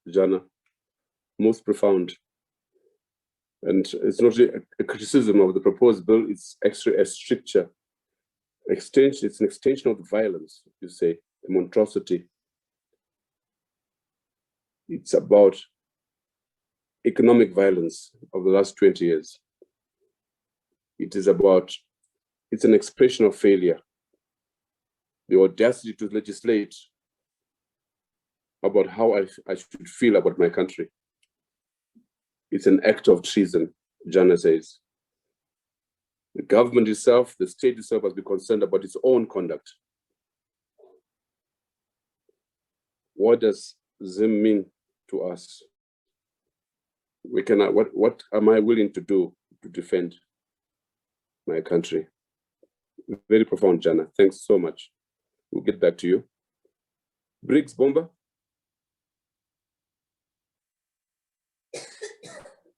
Jana, most profound. And it's not a criticism of the proposed bill, it's actually a stricture. It's an extension of the violence, you say, the monstrosity. It's about economic violence of the last 20 years. It's an expression of failure. The audacity to legislate about how I should feel about my country. It's an act of treason, Jana says. The government itself, the state itself, has been concerned about its own conduct. What does Zim mean to us? What am I willing to do to defend my country? Very profound, Jana. Thanks so much. We'll get back to you. Briggs Bomba.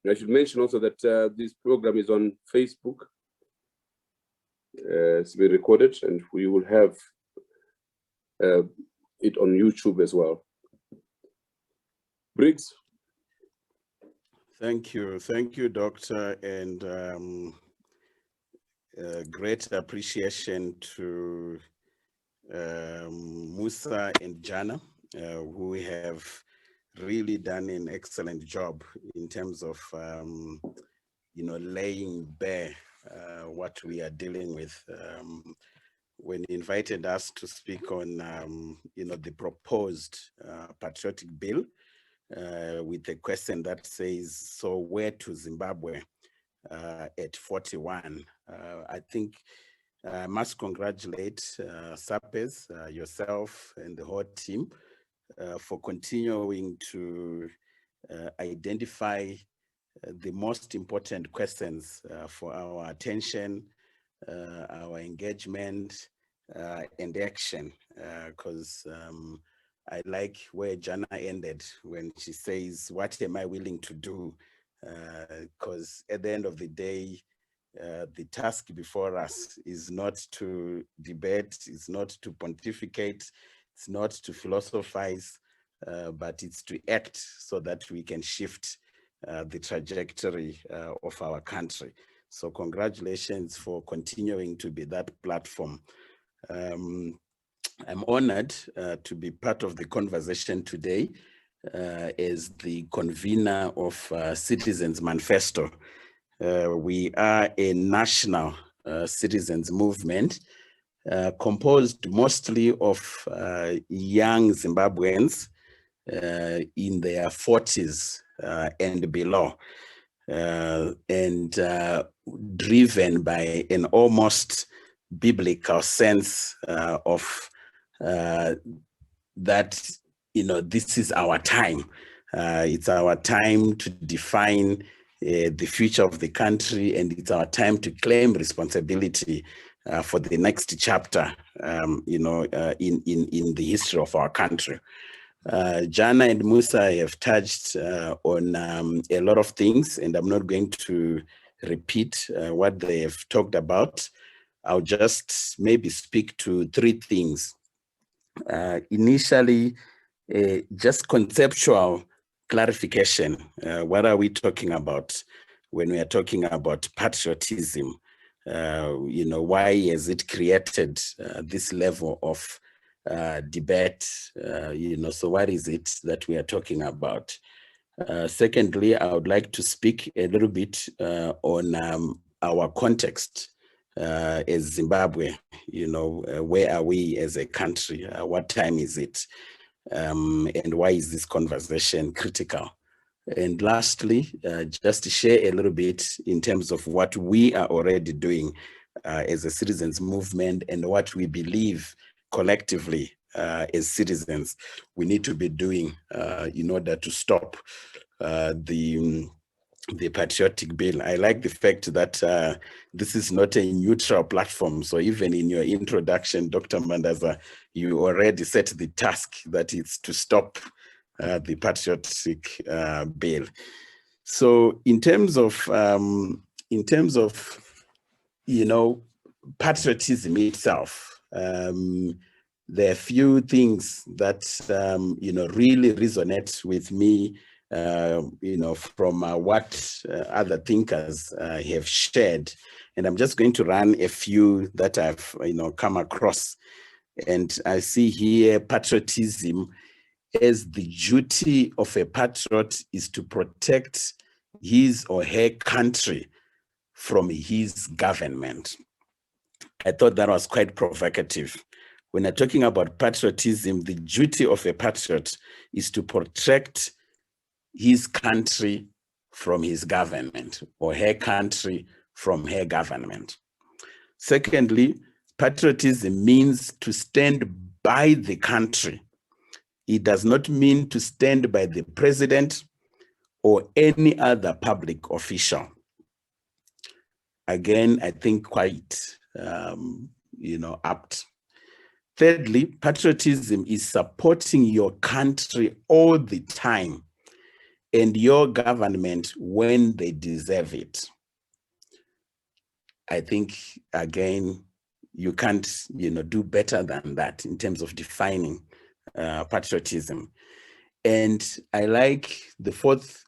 I should mention also that this program is on Facebook. It's been recorded, and we will have it on YouTube as well. Briggs. Thank you, Doctor, and great appreciation to Musa and Jana, who have really done an excellent job in terms of laying bare what we are dealing with. When you invited us to speak on the proposed Patriotic Bill, with a question that says, so where to Zimbabwe at 41? I think I must congratulate SAPES, yourself and the whole team for continuing to identify the most important questions for our attention, our engagement, and action, because I like where Jana ended when she says, what am I willing to do? Because at the end of the day, the task before us is not to debate, it's not to pontificate, it's not to philosophize, but it's to act so that we can shift the trajectory of our country. So congratulations for continuing to be that platform. I'm honored to be part of the conversation today as the convener of Citizens Manifesto. We are a national citizens movement composed mostly of young Zimbabweans in their 40s and below, and driven by an almost biblical sense of that, this is our time. It's our time to define the future of the country, and it's our time to claim responsibility for the next chapter, in the history of our country. Jana and Musa have touched on a lot of things, and I'm not going to repeat what they have talked about. I'll just maybe speak to three things. Initially, just conceptual clarification. What are we talking about when we are talking about patriotism? Why has it created this level of debate? So what is it that we are talking about? Secondly, I would like to speak a little bit on our context as Zimbabwe. Where are we as a country? What time is it? And why is this conversation critical? And lastly, just to share a little bit in terms of what we are already doing as a citizens movement, and what we believe collectively as citizens we need to be doing in order to stop the Patriotic Bill. I like the fact that this is not a neutral platform. So even in your introduction, Dr. Mandaza, you already set the task that it's to stop the Patriotic Bill. So in terms of patriotism itself, there are few things that, really resonate with me, from what other thinkers have shared. And I'm just going to run a few that I've, come across. And I see here patriotism as the duty of a patriot is to protect his or her country from his government. I thought that was quite provocative. When I'm talking about patriotism, the duty of a patriot is to protect his country from his government, or her country from her government. Secondly, patriotism means to stand by the country. It does not mean to stand by the president or any other public official. Again, I think quite, apt. Thirdly, patriotism is supporting your country all the time and your government when they deserve it. I think, again, you can't, do better than that in terms of defining patriotism. And I like the fourth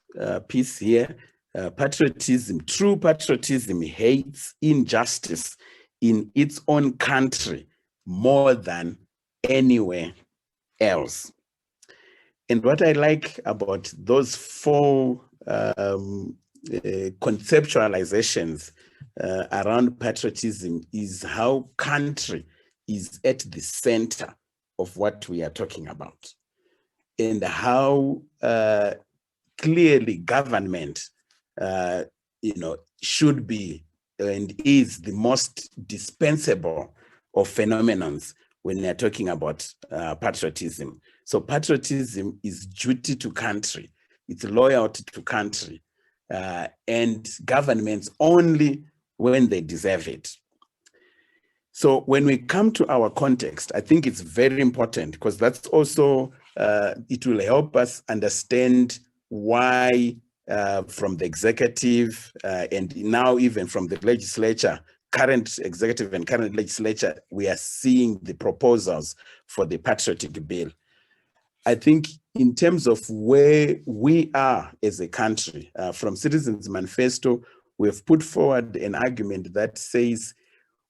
piece here. True patriotism hates injustice in its own country more than anywhere else. And what I like about those four conceptualizations around patriotism is how country is at the center of what we are talking about, and how clearly government should be and is the most dispensable of phenomenons when we are talking about patriotism. So patriotism is duty to country, it's loyalty to country, and governments only when they deserve it. So when we come to our context, I think it's very important, because that's also, it will help us understand why from the executive and now even from the legislature, current executive and current legislature, we are seeing the proposals for the Patriotic Bill. I think in terms of where we are as a country, from Citizens Manifesto, we have put forward an argument that says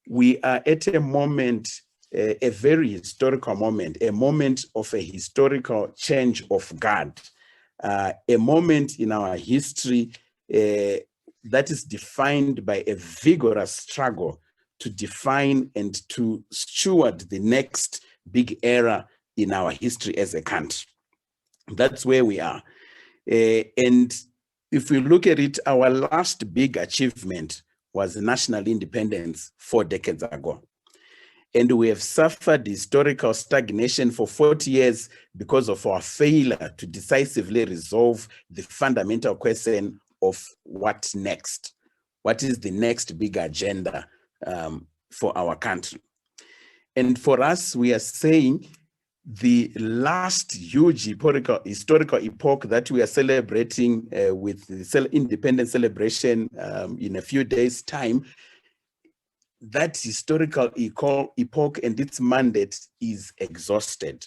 we are at a moment, a very historical moment, a moment of a historical change of guard, a moment in our history that is defined by a vigorous struggle to define and to steward the next big era in our history as a country. That's where we are. And if we look at it, our last big achievement was national independence 4 decades ago. And we have suffered historical stagnation for 40 years because of our failure to decisively resolve the fundamental question of what next? What is the next big agenda for our country? And for us, we are saying the last huge historical epoch that we are celebrating with the independence celebration in a few days' time, that historical epoch and its mandate is exhausted.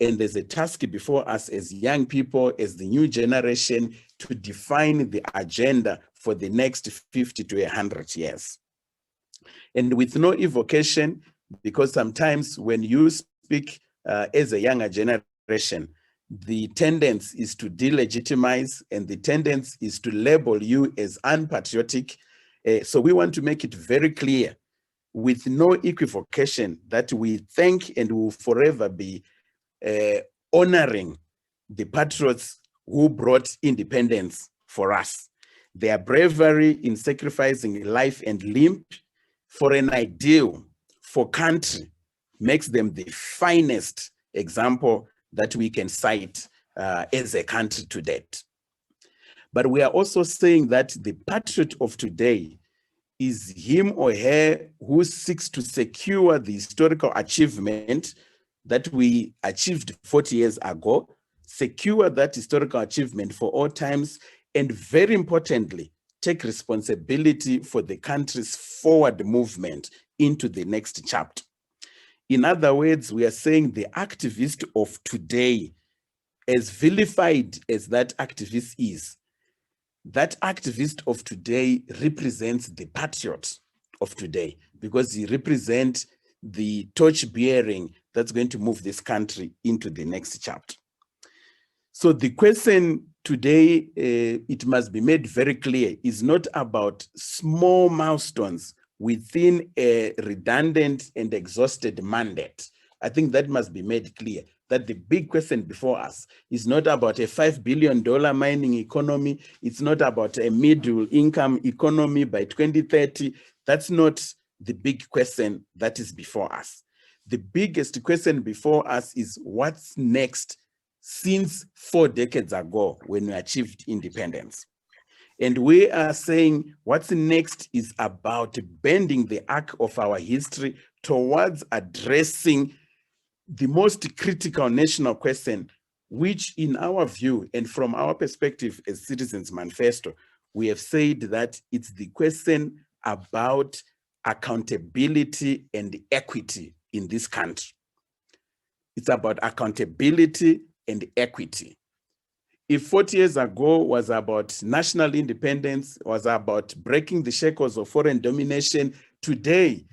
And there's a task before us as young people, as the new generation, to define the agenda for the next 50 to 100 years. And with no evocation, because sometimes when you speak as a younger generation, the tendency is to delegitimize, and the tendency is to label you as unpatriotic. So we want to make it very clear, with no equivocation, that we thank and will forever be honoring the patriots who brought independence for us. Their bravery in sacrificing life and limb for an ideal, for country, makes them the finest example that we can cite as a country to date. But we are also saying that the patriot of today is him or her who seeks to secure the historical achievement that we achieved 40 years ago, secure that historical achievement for all times, and very importantly, take responsibility for the country's forward movement into the next chapter. In other words, we are saying the activist of today, as vilified as that activist is, that activist of today represents the patriot of today, because he represents the torch bearing that's going to move this country into the next chapter. So the question today, it must be made very clear, is not about small milestones within a redundant and exhausted mandate. I think that must be made clear, that the big question before us is not about a $5 billion mining economy. It's not about a middle income economy by 2030. That's not the big question that is before us. The biggest question before us is what's next since 4 decades ago when we achieved independence. And we are saying what's next is about bending the arc of our history towards addressing the most critical national question, which in our view and from our perspective as Citizens Manifesto, we have said that it's the question about accountability and equity in this country. It's about accountability and equity. If 40 years ago was about national independence, was about breaking the shackles of foreign domination, today,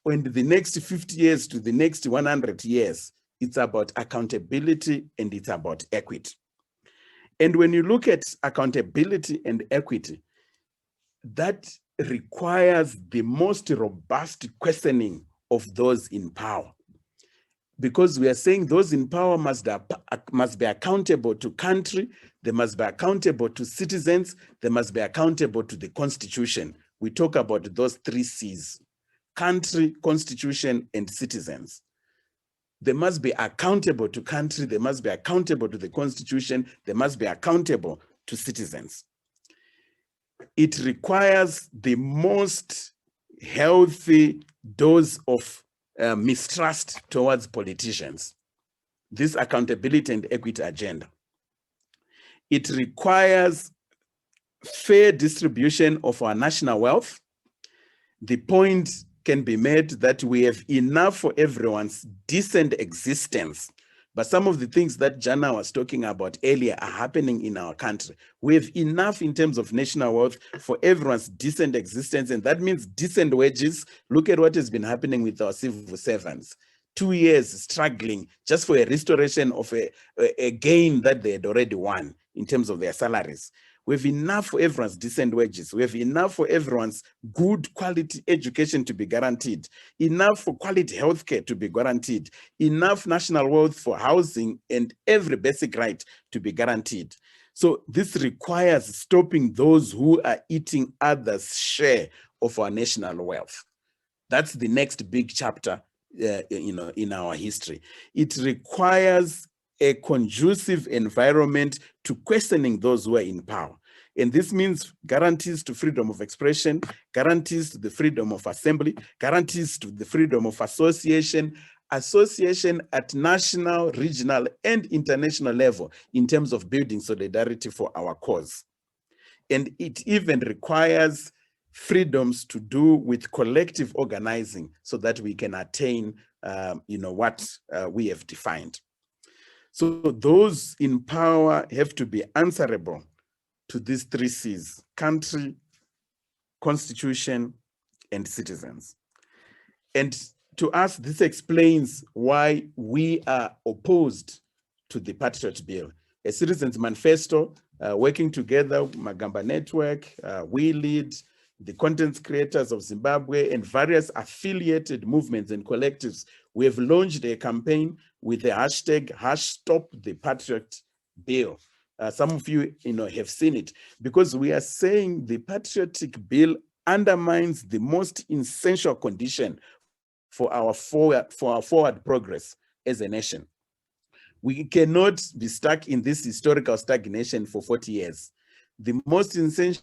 in the next 50 years to the next 100 years, it's about accountability and it's about equity. And when you look at accountability and equity, that requires the most robust questioning of those in power. Because we are saying those in power must be accountable to country, they must be accountable to citizens, they must be accountable to the Constitution. We talk about those 3 C's: country, constitution, and citizens. They must be accountable to country, they must be accountable to the Constitution, they must be accountable to citizens. It requires the most healthy dose of mistrust towards politicians, this accountability and equity agenda. It requires fair distribution of our national wealth. The point can be made that we have enough for everyone's decent existence. But some of the things that Jana was talking about earlier are happening in our country. We have enough in terms of national wealth for everyone's decent existence, and that means decent wages. Look at what has been happening with our civil servants. 2 years struggling just for a restoration of a gain that they had already won in terms of their salaries. We have enough for everyone's decent wages. We have enough for everyone's good quality education to be guaranteed, enough for quality healthcare to be guaranteed, enough national wealth for housing and every basic right to be guaranteed. So this requires stopping those who are eating others' share of our national wealth. That's the next big chapter in our history. It requires a conducive environment to questioning those who are in power. And this means guarantees to freedom of expression, guarantees to the freedom of assembly, guarantees to the freedom of association at national, regional, and international level in terms of building solidarity for our cause. And it even requires freedoms to do with collective organizing so that we can attain what we have defined. So those in power have to be answerable to these 3 C's: country, constitution, and citizens. And to us, this explains why we are opposed to the Patriot Bill. A Citizens Manifesto, working together, Magamba Network, We Lead, the content creators of Zimbabwe, and various affiliated movements and collectives, we have launched a campaign with the hashtag #StopThePatriotBill. Some of you, have seen it, because we are saying the Patriotic Bill undermines the most essential condition for our forward progress as a nation. We cannot be stuck in this historical stagnation for 40 years. The most essential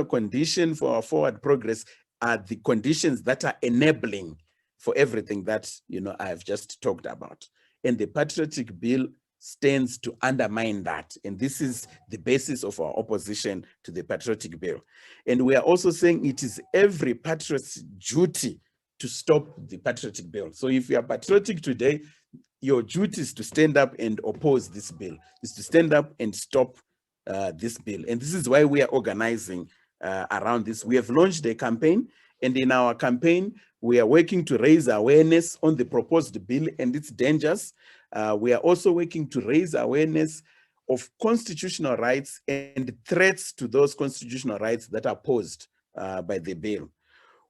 condition for our forward progress are the conditions that are enabling for everything that I have just talked about. And the Patriotic Bill stands to undermine that. And this is the basis of our opposition to the Patriotic Bill. And we are also saying it is every patriot's duty to stop the Patriotic Bill. So if you are patriotic today, your duty is to stand up and oppose this bill, is to stand up and stop this bill. And this is why we are organizing around this. We have launched a campaign, and in our campaign, we are working to raise awareness on the proposed bill and its dangers. We are also working to raise awareness of constitutional rights and threats to those constitutional rights that are posed by the bill.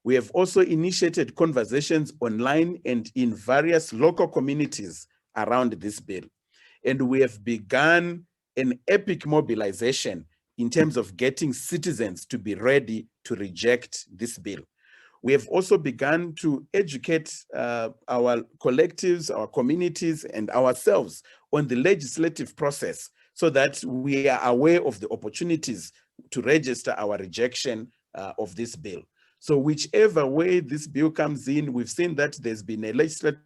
We have also initiated conversations online and in various local communities around this bill. And we have begun an epic mobilization in terms of getting citizens to be ready to reject this bill. We have also begun to educate our collectives, our communities, and ourselves on the legislative process so that we are aware of the opportunities to register our rejection of this bill. So whichever way this bill comes in, we've seen that there's been a legislative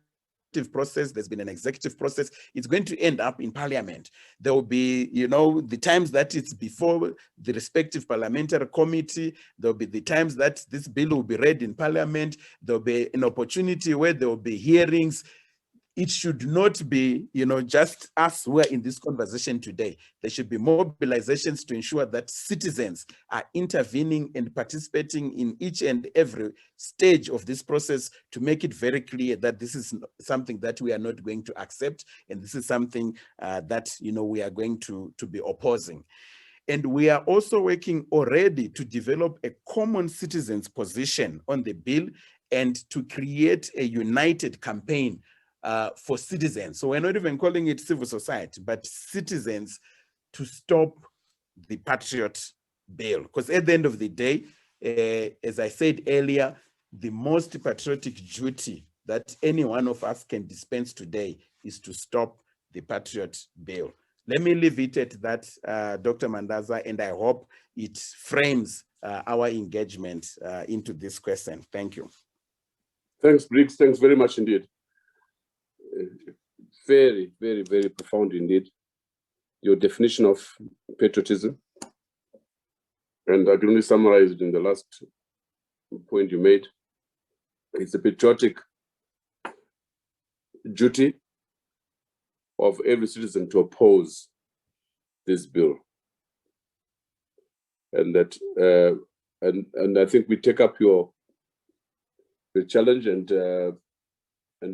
process, there's been an executive process, it's going to end up in Parliament. There will be, the times that it's before the respective parliamentary committee, there'll be the times that this bill will be read in Parliament, there'll be an opportunity where there will be hearings. It should not be, just us who are in this conversation today. There should be mobilizations to ensure that citizens are intervening and participating in each and every stage of this process to make it very clear that this is something that we are not going to accept, and this is something that, we are going to be opposing. And we are also working already to develop a common citizens' position on the bill and to create a united campaign for citizens. So we're not even calling it civil society, but citizens to stop the Patriot Bill. Because at the end of the day, as I said earlier, the most patriotic duty that any one of us can dispense today is to stop the Patriot Bill. Let me leave it at that, Dr. Mandaza, and I hope it frames our engagement into this question. Thank you. Thanks, Briggs. Thanks very much indeed. Very, very, very profound indeed, your definition of patriotism. And I can only summarize it in the last point you made. It's a patriotic duty of every citizen to oppose this bill. And that, and I think we take up your challenge and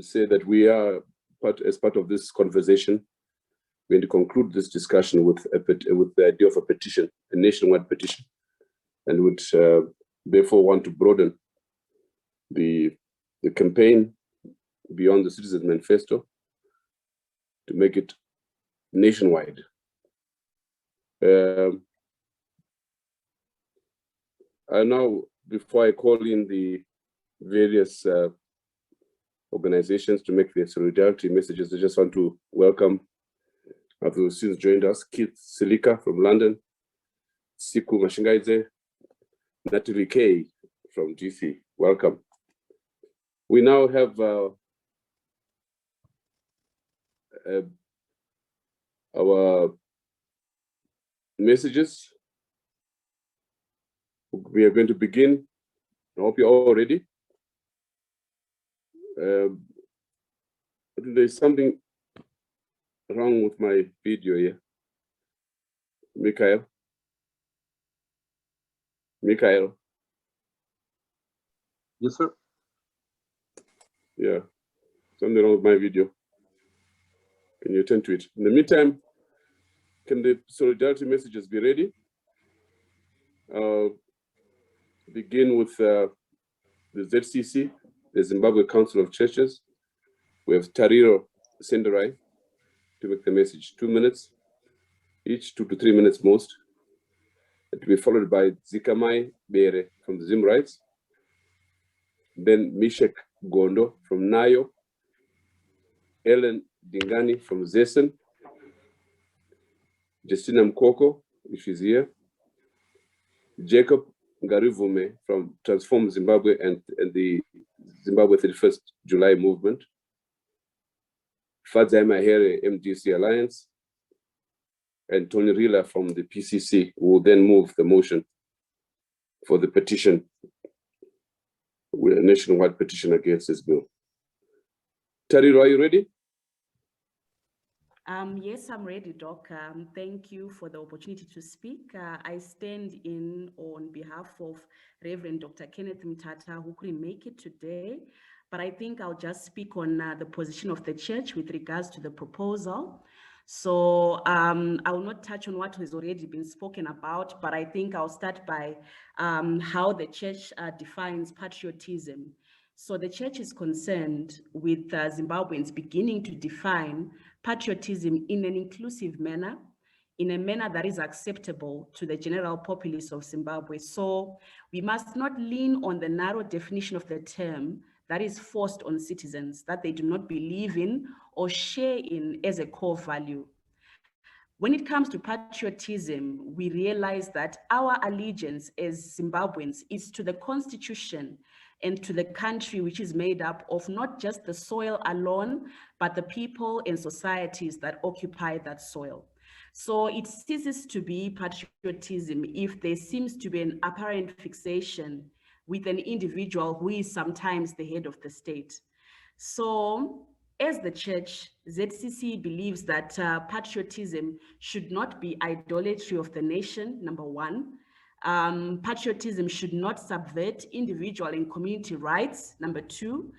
say that we are as part of this conversation, we're going to conclude this discussion with the idea of a petition, a nationwide petition, and would therefore want to broaden the campaign beyond the Citizens Manifesto to make it nationwide. I now, before I call in the various organizations to make their solidarity messages, I just want to welcome those who joined us: Keith Silika from London, Siku Mashingaidze, Natalie K from GC. Welcome. We now have our messages. We are going to begin. I hope you're all ready. There's something wrong with my video here. Mikhail. Yes, sir. Yeah, something wrong with my video. Can you attend to it? In the meantime, can the solidarity messages be ready? Begin with the ZCC, the Zimbabwe Council of Churches. We have Tariro Senderai to make the message. 2 minutes each, 2 to 3 minutes most. It will be followed by Zikamai Bere from the Zim Rights. Then Mishek Gondo from Nayo. Ellen Dingani from Zesen. Justina Mkoko, if she's here. Jacob Ngarivume from Transform Zimbabwe and the Zimbabwe 31st July movement. Fadzai Mahere, MDC Alliance. And Tony Rila from the PCC, who will then move the motion for the petition with a nationwide petition against this bill. Tariro, are you ready? Yes, I'm ready, Doc. Thank you for the opportunity to speak. I stand in on behalf of Reverend Dr. Kenneth Mtata, who couldn't make it today, but I think I'll just speak on the position of the church with regards to the proposal. So I will not touch on what has already been spoken about, but I think I'll start by how the church defines patriotism. So the church is concerned with Zimbabweans beginning to define patriotism in an inclusive manner, in a manner that is acceptable to the general populace of Zimbabwe. So we must not lean on the narrow definition of the term that is forced on citizens that they do not believe in or share in as a core value. When it comes to patriotism, we realize that our allegiance as Zimbabweans is to the Constitution and to the country, which is made up of not just the soil alone, but the people and societies that occupy that soil. So it ceases to be patriotism if there seems to be an apparent fixation with an individual who is sometimes the head of the state. So as the church, ZCC believes that patriotism should not be idolatry of the nation, number one. Patriotism should not subvert individual and community rights, number two.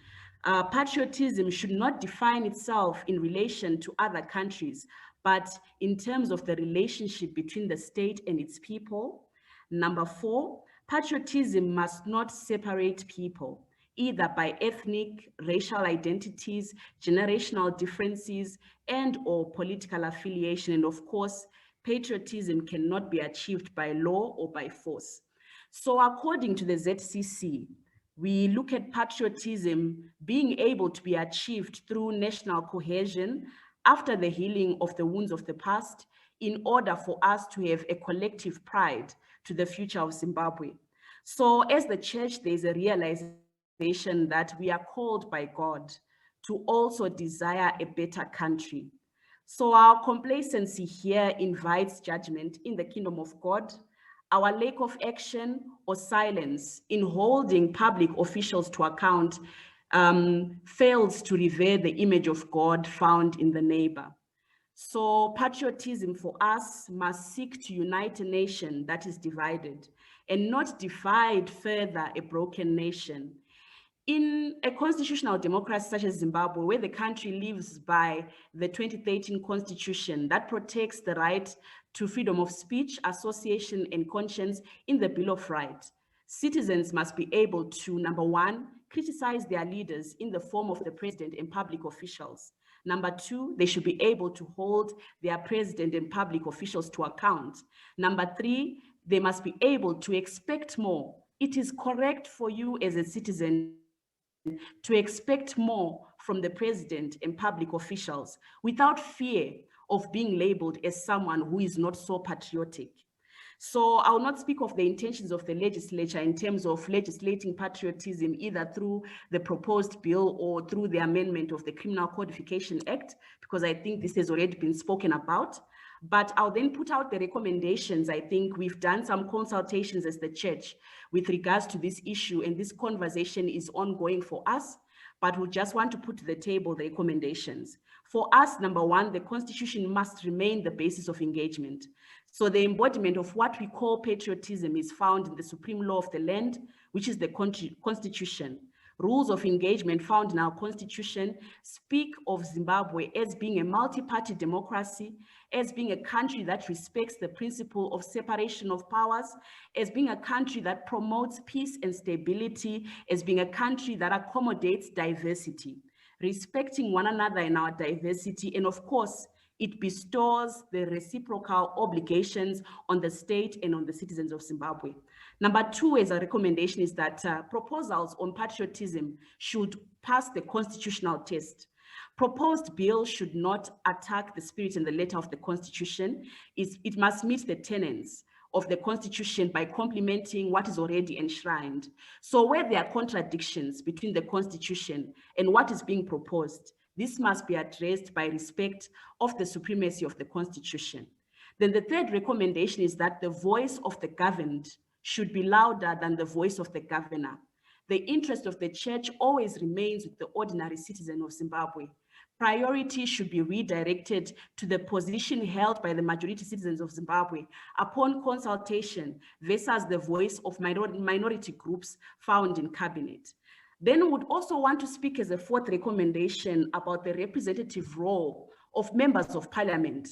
Patriotism should not define itself in relation to other countries, but in terms of the relationship between the state and its people. Number four, patriotism must not separate people, either by ethnic, racial identities, generational differences, and or political affiliation. And of course, patriotism cannot be achieved by law or by force. So according to the ZCC, we look at patriotism being able to be achieved through national cohesion after the healing of the wounds of the past, in order for us to have a collective pride to the future of Zimbabwe. So as the church, there's a realization that we are called by God to also desire a better country. So our complacency here invites judgment in the kingdom of God. Our lack of action or silence in holding public officials to account fails to revere the image of God found in the neighbor. So patriotism for us must seek to unite a nation that is divided and not divide further a broken nation. In a constitutional democracy such as Zimbabwe, where the country lives by the 2013 constitution that protects the right to freedom of speech, association, and conscience in the Bill of Rights, citizens must be able to, number one, criticize their leaders in the form of the president and public officials. Number two, they should be able to hold their president and public officials to account. Number three, they must be able to expect more. It is correct for you as a citizen to expect more from the president and public officials without fear of being labeled as someone who is not so patriotic. So I will not speak of the intentions of the legislature in terms of legislating patriotism either through the proposed bill or through the amendment of the Criminal Codification Act, because I think this has already been spoken about. But I'll then put out the recommendations. I think we've done some consultations as the church with regards to this issue, and this conversation is ongoing for us, but we just want to put to the table the recommendations. For us, number one, the Constitution must remain the basis of engagement. So the embodiment of what we call patriotism is found in the supreme law of the land, which is the Constitution. Rules of engagement found in our Constitution speak of Zimbabwe as being a multi-party democracy, as being a country that respects the principle of separation of powers, as being a country that promotes peace and stability, as being a country that accommodates diversity, respecting one another in our diversity, and of course, it bestows the reciprocal obligations on the state and on the citizens of Zimbabwe. Number two, as a recommendation, is that proposals on patriotism should pass the constitutional test. Proposed bill should not attack the spirit and the letter of the Constitution. It must meet the tenets of the Constitution by complementing what is already enshrined. So where there are contradictions between the Constitution and what is being proposed, this must be addressed by respect of the supremacy of the Constitution. Then the third recommendation is that the voice of the governed should be louder than the voice of the governor. The interest of the church always remains with the ordinary citizen of Zimbabwe. Priority should be redirected to the position held by the majority citizens of Zimbabwe upon consultation versus the voice of minority groups found in cabinet. Then we would also want to speak as a fourth recommendation about the representative role of members of parliament,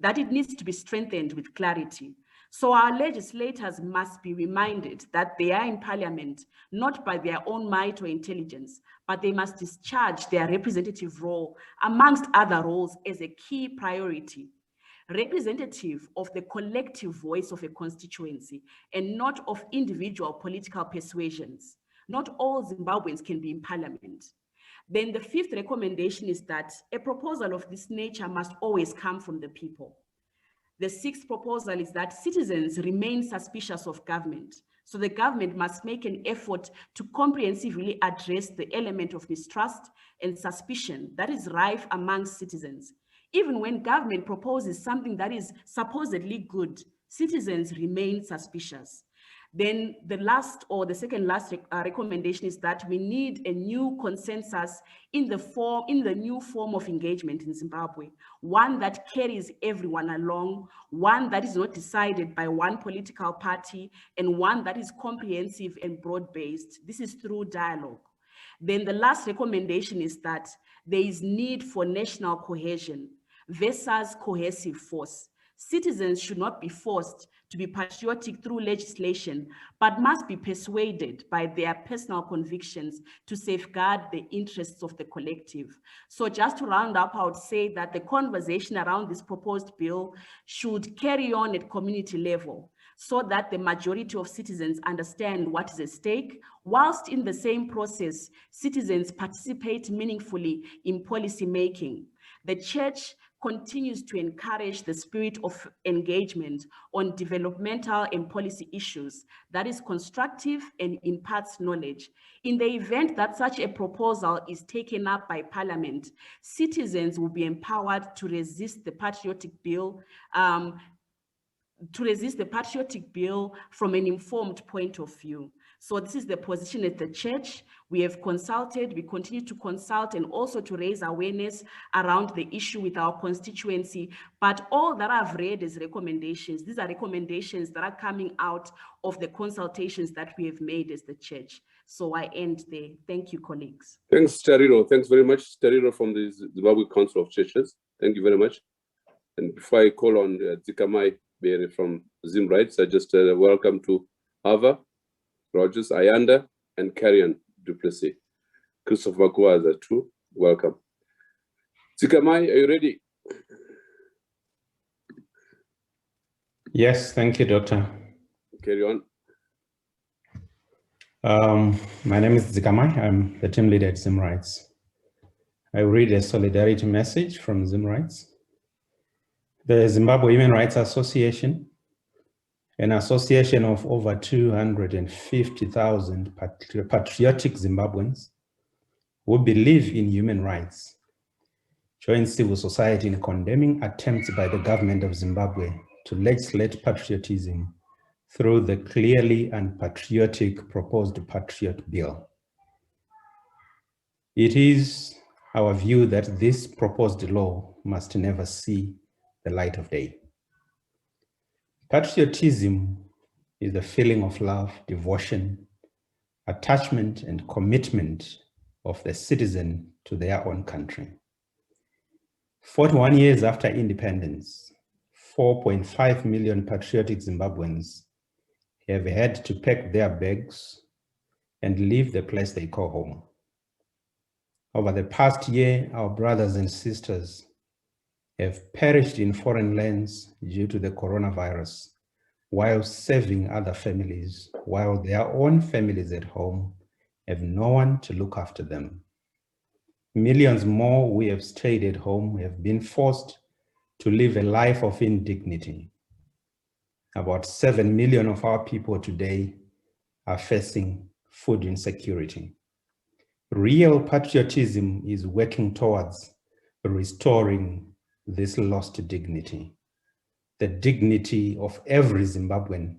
that it needs to be strengthened with clarity. So our legislators must be reminded that they are in parliament, not by their own might or intelligence, but they must discharge their representative role amongst other roles as a key priority. Representative of the collective voice of a constituency and not of individual political persuasions. Not all Zimbabweans can be in parliament. Then the fifth recommendation is that a proposal of this nature must always come from the people. The sixth proposal is that citizens remain suspicious of government. So the government must make an effort to comprehensively address the element of mistrust and suspicion that is rife amongst citizens. Even when government proposes something that is supposedly good, citizens remain suspicious. Then the last or the second last recommendation is that we need a new consensus in the new form of engagement in Zimbabwe, one that carries everyone along, one that is not decided by one political party, and one that is comprehensive and broad-based. This is through dialogue. Then the last recommendation is that there is need for national cohesion versus cohesive force. Citizens should not be forced to be patriotic through legislation, but must be persuaded by their personal convictions to safeguard the interests of the collective. So just to round up, I would say that the conversation around this proposed bill should carry on at community level so that the majority of citizens understand what is at stake, whilst in the same process, citizens participate meaningfully in policy making. The church continues to encourage the spirit of engagement on developmental and policy issues that is constructive and imparts knowledge. In the event that such a proposal is taken up by Parliament, citizens will be empowered to resist the Patriotic Bill from an informed point of view. So this is the position at the church. We have consulted, we continue to consult and also to raise awareness around the issue with our constituency. But all that I've read is recommendations. These are recommendations that are coming out of the consultations that we have made as the church. So I end there. Thank you, colleagues. Thanks, Tariro. Thanks very much, Tariro from the Zimbabwe Council of Churches. Thank you very much. And before I call on Zikamai Bere from Zim Rights, I just welcome to Ava, Rogers, Ayanda, and Carrion Duplessis. Christopher Magwaza too. Welcome. Zikamai, are you ready? Yes, thank you, Doctor. Carry on. My name is Zikamai. I'm the team leader at Zim Rights. I read a solidarity message from Zim Rights. The Zimbabwe Human Rights Association, an association of over 250,000 patriotic Zimbabweans who believe in human rights, joins civil society in condemning attempts by the government of Zimbabwe to legislate patriotism through the clearly unpatriotic proposed Patriot Bill. It is our view that this proposed law must never see the light of day. Patriotism is the feeling of love, devotion, attachment, and commitment of the citizen to their own country. 41 years after independence, 4.5 million patriotic Zimbabweans have had to pack their bags and leave the place they call home. Over the past year, our brothers and sisters have perished in foreign lands due to the coronavirus, while saving other families, while their own families at home have no one to look after them. Millions more who have stayed at home have been forced to live a life of indignity. About 7 million of our people today are facing food insecurity. Real patriotism is working towards restoring this lost dignity, the dignity of every Zimbabwean,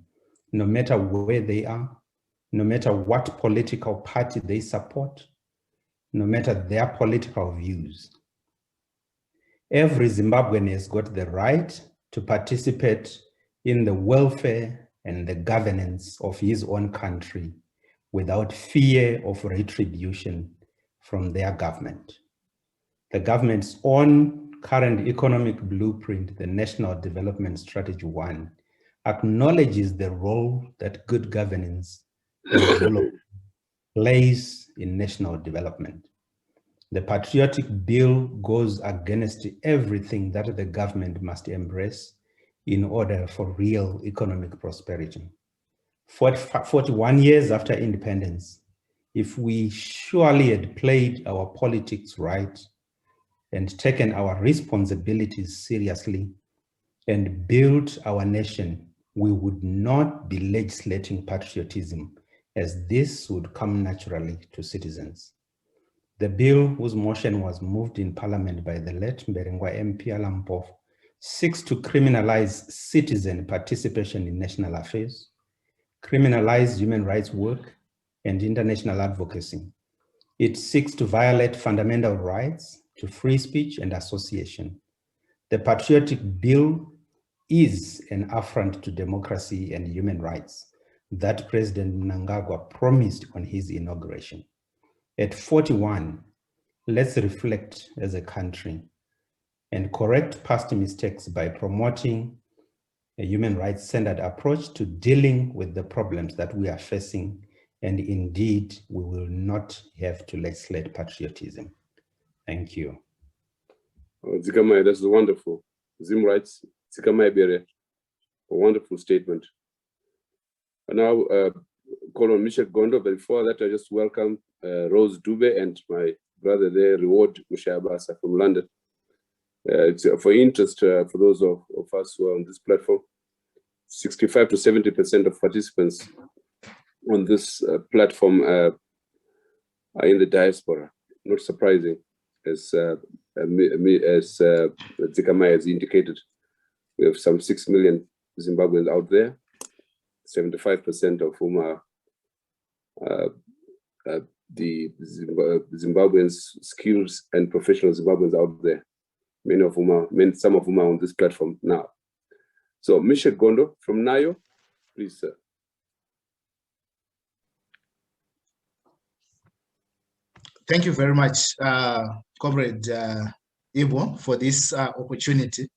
no matter where they are, no matter what political party they support, no matter their political views. Every Zimbabwean has got the right to participate in the welfare and the governance of his own country without fear of retribution from their government. The government's own current economic blueprint, the National Development Strategy 1, acknowledges the role that good governance and rule of law plays in national development. The Patriotic Bill goes against everything that the government must embrace in order for real economic prosperity. 41 years after independence, if we surely had played our politics right and taken our responsibilities seriously and built our nation, we would not be legislating patriotism, as this would come naturally to citizens. The bill, whose motion was moved in Parliament by the late Mberengwa MP Alampof, seeks to criminalize citizen participation in national affairs, criminalize human rights work and international advocacy. It seeks to violate fundamental rights to free speech and association. The Patriotic Bill is an affront to democracy and human rights that President MNANGAGWA promised on his inauguration. At 41, let's reflect as a country and correct past mistakes by promoting a human rights-centered approach to dealing with the problems that we are facing, and indeed, we will not have to legislate patriotism. Thank you. Oh, Zikamai, that's wonderful. Zim writes, Zikamai Bere, a wonderful statement. And now, call on Michel Gondo, but before that, I just welcome Rose Dube and my brother there, Reward Mushabasa from London. It's for interest for those of us who are on this platform. 65 to 70% of participants on this platform are in the diaspora. Not surprising, as Zikamai has indicated. We have some 6 million Zimbabweans out there, 75% of whom are the Zimbabweans, skilled and professional Zimbabweans out there. Some of whom are on this platform now. So, Michel Gondo from Nayo, please, sir. Thank you very much, Comrade Ibo, for this opportunity.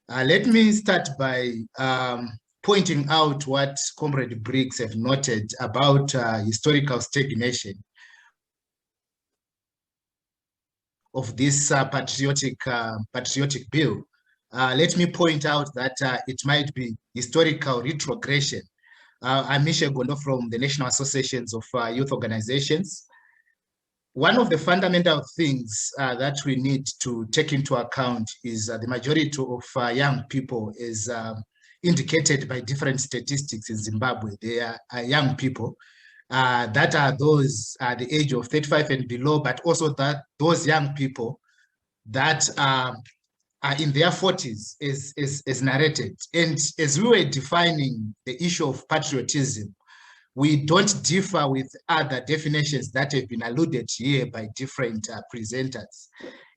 Let me start by pointing out what Comrade Briggs have noted about historical stagnation of this patriotic bill. Let me point out that it might be historical retrogression. I'm Michel Gondo from the National Associations of Youth Organizations. One of the fundamental things that we need to take into account is the majority of young people, is indicated by different statistics in Zimbabwe. They are young people that are those at the age of 35 and below, but also that those young people that are in their 40s is narrated. And as we were defining the issue of patriotism, we don't differ with other definitions that have been alluded here by different presenters.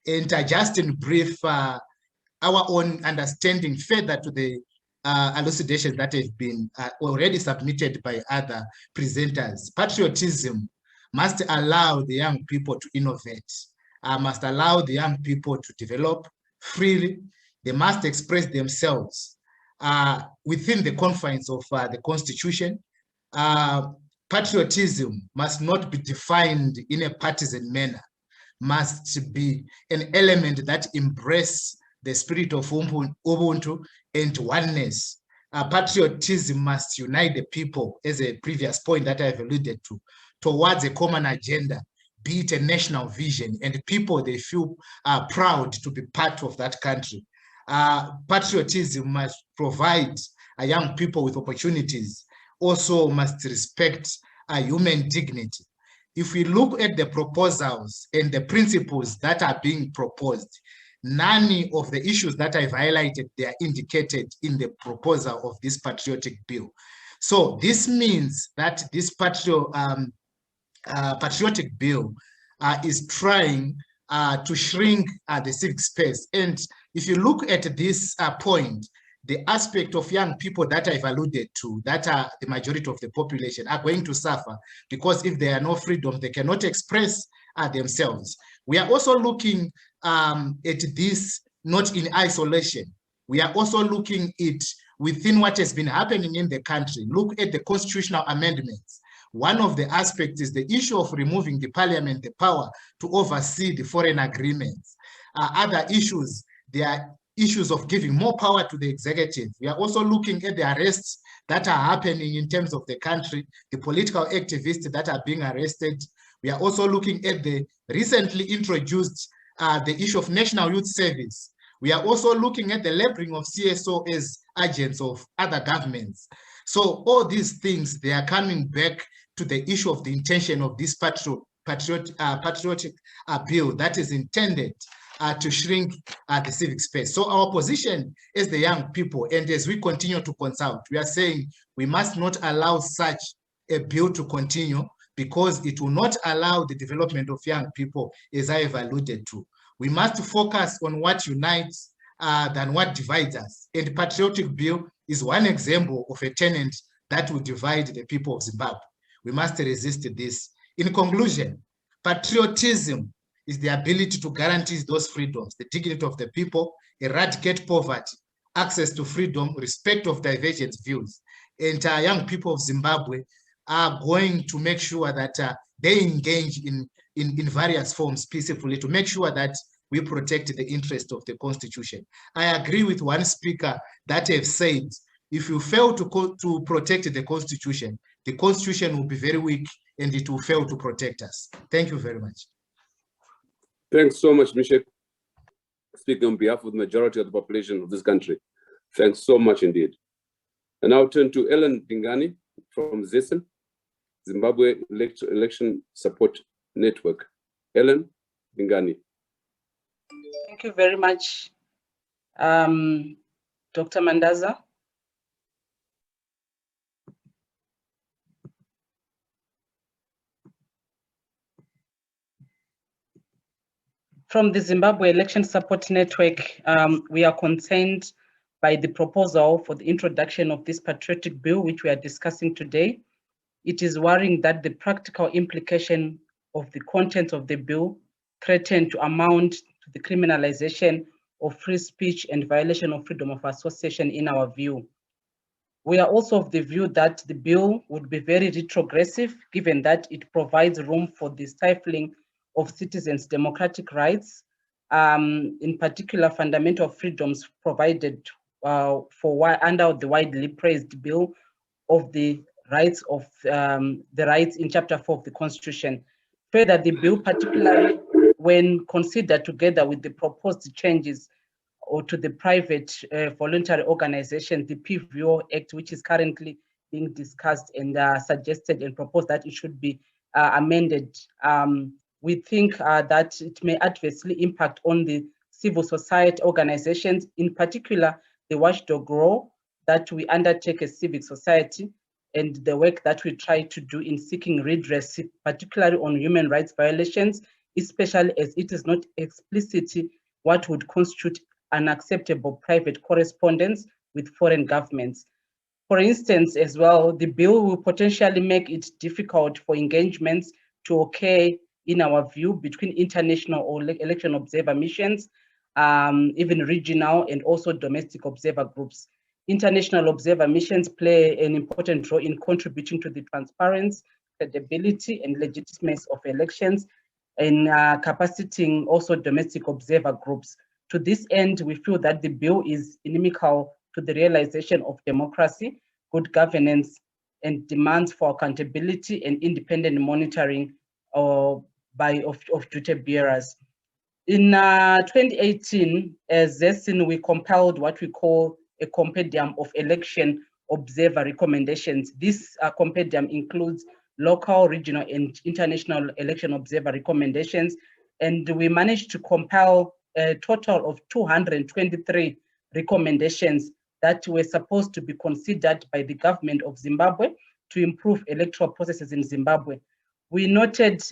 And just in brief, our own understanding further to the elucidations that have been already submitted by other presenters. Patriotism must allow the young people to innovate, must allow the young people to develop freely. They must express themselves within the confines of the Constitution. Patriotism must not be defined in a partisan manner, must be an element that embraces the spirit of Ubuntu and oneness. Patriotism must unite the people, as a previous point that I've alluded to, towards a common agenda, be it a national vision, and people, they feel proud to be part of that country. Patriotism must provide young people with opportunities, also must respect human dignity. If we look at the proposals and the principles that are being proposed, none of the issues that I've highlighted, they are indicated in the proposal of this patriotic bill. So this means that this Patriotic Bill is trying to shrink the civic space. And if you look at this point, the aspect of young people that I've alluded to, that are the majority of the population, are going to suffer because if there are no freedom, they cannot express themselves. We are also looking at this not in isolation. We are also looking at within what has been happening in the country. Look at the constitutional amendments. One of the aspects is the issue of removing the parliament the power to oversee the foreign agreements. Other issues, there are issues of giving more power to the executive. We are also looking at the arrests that are happening in terms of the country, the political activists that are being arrested. We are also looking at the recently introduced the issue of National Youth Service. We are also looking at the labeling of CSO as agents of other governments. So all these things, they are coming back to the issue of the intention of this patriotic bill that is intended to shrink the civic space. So our position as the young people, and as we continue to consult, we are saying we must not allow such a bill to continue because it will not allow the development of young people, as I have alluded to. We must focus on what unites than what divides us. And the Patriotic Bill is one example of a tenet that will divide the people of Zimbabwe. We must resist this. In conclusion, patriotism is the ability to guarantee those freedoms, the dignity of the people, eradicate poverty, access to freedom, respect of divergent views. And young people of Zimbabwe are going to make sure that they engage in various forms peacefully to make sure that we protect the interest of the Constitution. I agree with one speaker that have said, if you fail to protect the Constitution will be very weak and it will fail to protect us. Thank you very much. Thanks so much, Mishek. Speaking on behalf of the majority of the population of this country. Thanks so much indeed. And now turn to Ellen Dingani from ZESN, Zimbabwe Election Support Network. Ellen Dingani. Thank you very much, Dr. Mandaza. From the Zimbabwe Election Support Network, we are concerned by the proposal for the introduction of this Patriotic Bill, which we are discussing today. It is worrying that the practical implication of the content of the bill threaten to amount to the criminalization of free speech and violation of freedom of association in our view. We are also of the view that the bill would be very retrogressive, given that it provides room for the stifling of citizens' democratic rights, in particular fundamental freedoms provided under the widely praised bill of the rights in Chapter 4 of the Constitution. Further, the bill, particularly when considered together with the proposed changes to the private voluntary organization, the PVO Act, which is currently being discussed and suggested and proposed that it should be amended. We think that it may adversely impact on the civil society organizations, in particular the watchdog role that we undertake as civic society and the work that we try to do in seeking redress, particularly on human rights violations, especially as it is not explicitly what would constitute unacceptable private correspondence with foreign governments. For instance, as well, the bill will potentially make it difficult for engagements to occur, in our view, between international or election observer missions, even regional and also domestic observer groups. International observer missions play an important role in contributing to the transparency, credibility, and legitimacy of elections, and capacitating also domestic observer groups. To this end, we feel that the bill is inimical to the realization of democracy, good governance, and demands for accountability and independent monitoring of duty bearers. In 2018, as ZESN, we compiled what we call a compendium of election observer recommendations. This compendium includes local, regional, and international election observer recommendations, and we managed to compile a total of 223 recommendations, that were supposed to be considered by the government of Zimbabwe to improve electoral processes in Zimbabwe. We noted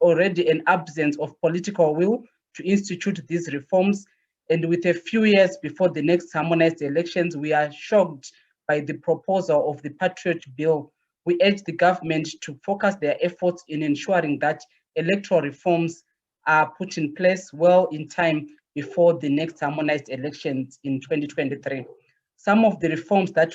already an absence of political will to institute these reforms, and with a few years before the next harmonized elections, we are shocked by the proposal of the Patriot Bill. We urge the government to focus their efforts in ensuring that electoral reforms are put in place well in time before the next harmonized elections in 2023. Some of the reforms that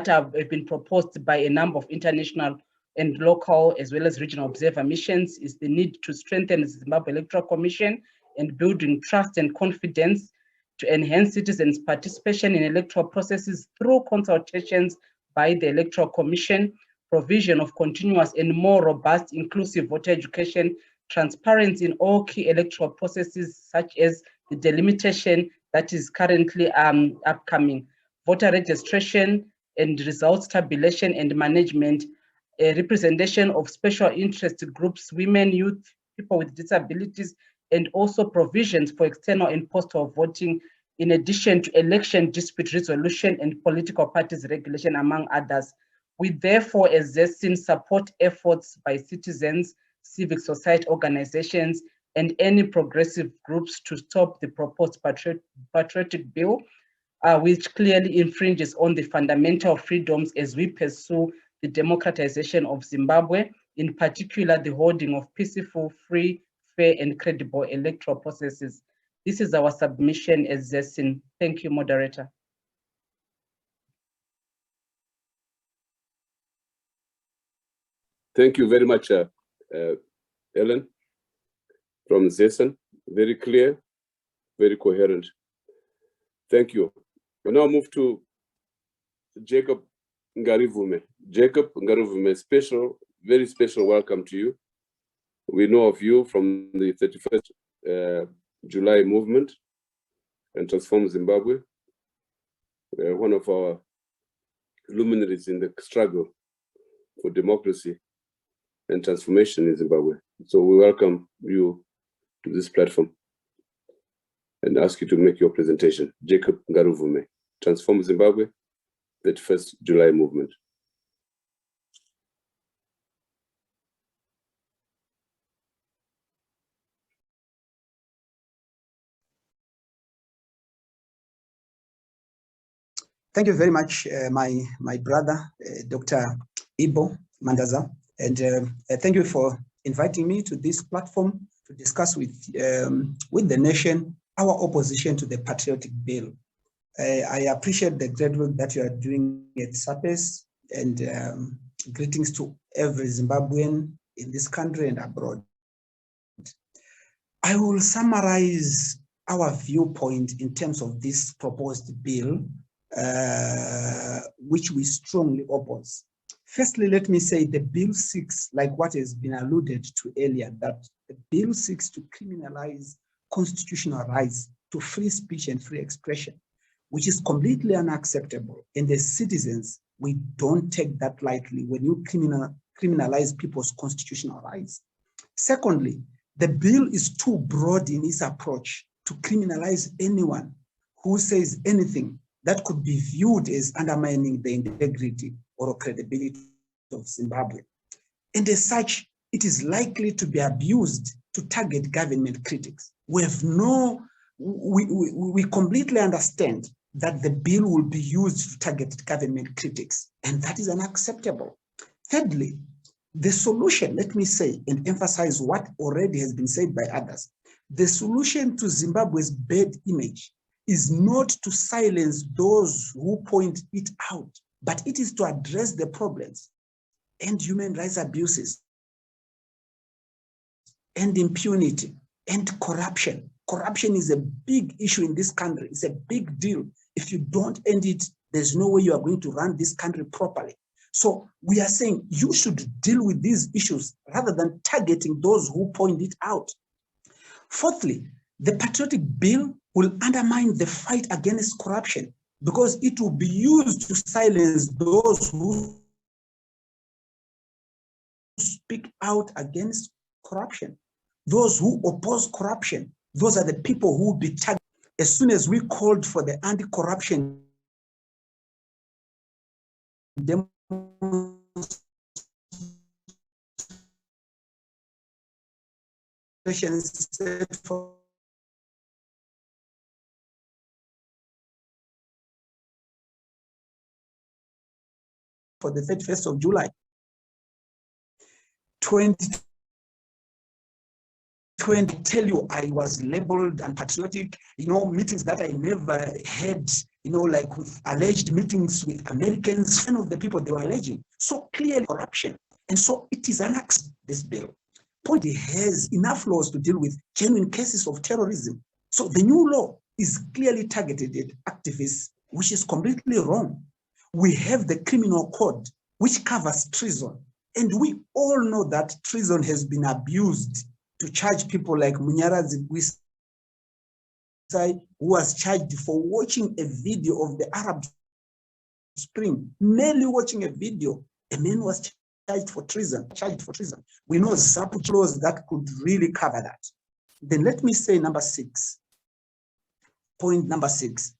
have been proposed by a number of international and local as well as regional observer missions is the need to strengthen the Zimbabwe Electoral Commission and building trust and confidence, to enhance citizens' participation in electoral processes through consultations by the Electoral Commission, provision of continuous and more robust inclusive voter education, transparency in all key electoral processes such as the delimitation that is currently upcoming, voter registration and results tabulation and management, a representation of special interest groups, women, youth, people with disabilities, and also provisions for external and postal voting, in addition to election dispute resolution and political parties regulation, among others. We therefore, as ZESIN, support efforts by citizens, civic society organizations, and any progressive groups to stop the proposed Patriotic Bill, which clearly infringes on the fundamental freedoms as we pursue the democratization of Zimbabwe, in particular the holding of peaceful, free, fair, and credible electoral processes. This is our submission as ZESIN. Thank you, moderator. Thank you very much, Ellen, from ZESIN. Very clear, very coherent. Thank you. We now move to Jacob Ngarivume. Jacob Ngarivume, very special welcome to you. We know of you from the 31st July movement and Transform Zimbabwe. One of our luminaries in the struggle for democracy and transformation in Zimbabwe. So we welcome you to this platform and ask you to make your presentation. Jacob Ngarivume, Transform Zimbabwe, 31st July movement. Thank you very much, my brother, Dr. Ibo Mandaza, and thank you for inviting me to this platform to discuss with the nation our opposition to the Patriotic Bill. I appreciate the great work that you are doing at SAPES, and greetings to every Zimbabwean in this country and abroad. I will summarize our viewpoint in terms of this proposed bill, which we strongly oppose. Firstly, let me say the bill seeks, like what has been alluded to earlier, that the bill seeks to criminalize constitutional rights to free speech and free expression, which is completely unacceptable. And as citizens, we don't take that lightly when you criminalize people's constitutional rights. Secondly, the bill is too broad in its approach to criminalize anyone who says anything that could be viewed as undermining the integrity or credibility of Zimbabwe. And as such, it is likely to be abused to target government critics. We completely understand that the bill will be used to target government critics, and that is unacceptable. Thirdly, the solution, let me say and emphasize what already has been said by others, the solution to Zimbabwe's bad image is not to silence those who point it out, but it is to address the problems and human rights abuses and impunity and corruption. Corruption is a big issue in this country. It's a big deal. If you don't end it, there's no way you are going to run this country properly. So we are saying you should deal with these issues rather than targeting those who point it out. Fourthly, the Patriotic Bill will undermine the fight against corruption because it will be used to silence those who speak out against corruption, those who oppose corruption. Those are the people who will be targeted. As soon as we called for the anti-corruption demonstrations set for the 31st of July 2020. Tell you, I was labeled unpatriotic, meetings that I never had, like with alleged meetings with Americans, some of the people they were alleging. So clearly corruption. And so it is an accident, this bill. Point has enough laws to deal with genuine cases of terrorism. So the new law is clearly targeted at activists, which is completely wrong. We have the criminal code, which covers treason. And we all know that treason has been abused to charge people like Munyara Zigwisa, who was charged for watching a video of the Arab Spring, merely watching a video. A man was charged for treason. We know some laws that could really cover that. Then let me say point number six.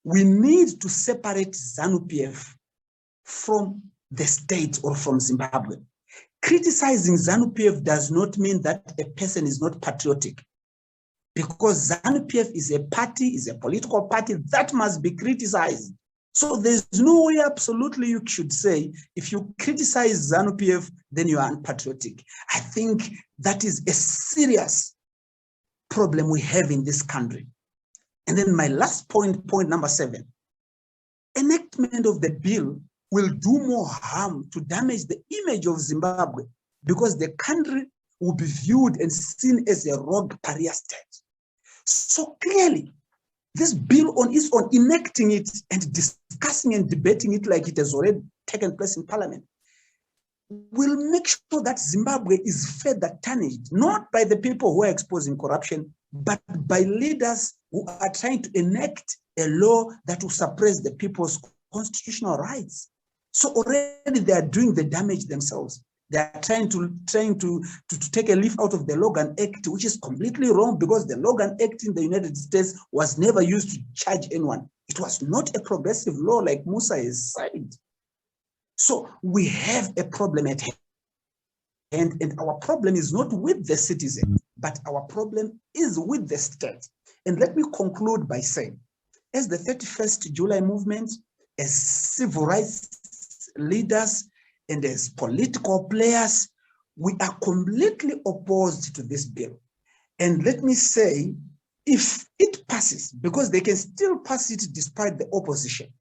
We need to separate ZANU-PF from the state or from Zimbabwe. Criticizing ZANU-PF does not mean that a person is not patriotic, because ZANU-PF is a party, is a political party that must be criticized. So there's no way absolutely you should say, if you criticize ZANU-PF, then you are unpatriotic. I think that is a serious problem we have in this country. And then my last point number 7, enactment of the bill will do more harm to damage the image of Zimbabwe, because the country will be viewed and seen as a rogue pariah state. So clearly, this bill on its own, enacting it and discussing and debating it like it has already taken place in Parliament, will make sure that Zimbabwe is further tarnished, not by the people who are exposing corruption, but by leaders who are trying to enact a law that will suppress the people's constitutional rights. So already they are doing the damage themselves. They are trying to take a leaf out of the Logan Act, which is completely wrong, because the Logan Act in the United States was never used to charge anyone. It was not a progressive law like Musa has said. So we have a problem at hand. And our problem is not with the citizen, but our problem is with the state. And let me conclude by saying, as the 31st July movement, as civil rights leaders, and as political players, we are completely opposed to this bill. And let me say, if it passes, because they can still pass it despite the opposition,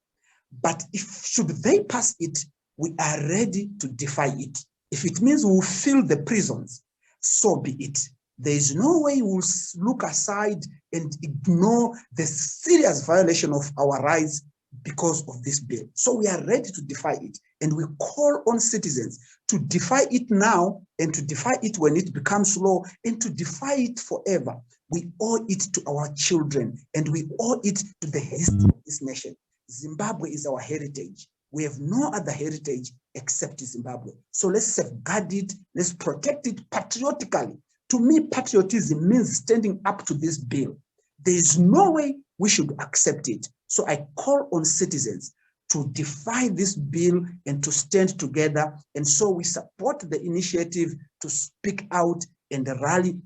but should they pass it, we are ready to defy it. If it means we'll fill the prisons, so be it. There is no way we'll look aside and ignore the serious violation of our rights because of this bill. So we are ready to defy it. And we call on citizens to defy it now, and to defy it when it becomes law, and to defy it forever. We owe it to our children, and we owe it to the history of this nation. Zimbabwe is our heritage. We have no other heritage except Zimbabwe. So let's safeguard it, let's protect it patriotically. To me, patriotism means standing up to this bill. There is no way we should accept it. So I call on citizens to defy this bill and to stand together. And so we support the initiative to speak out and rally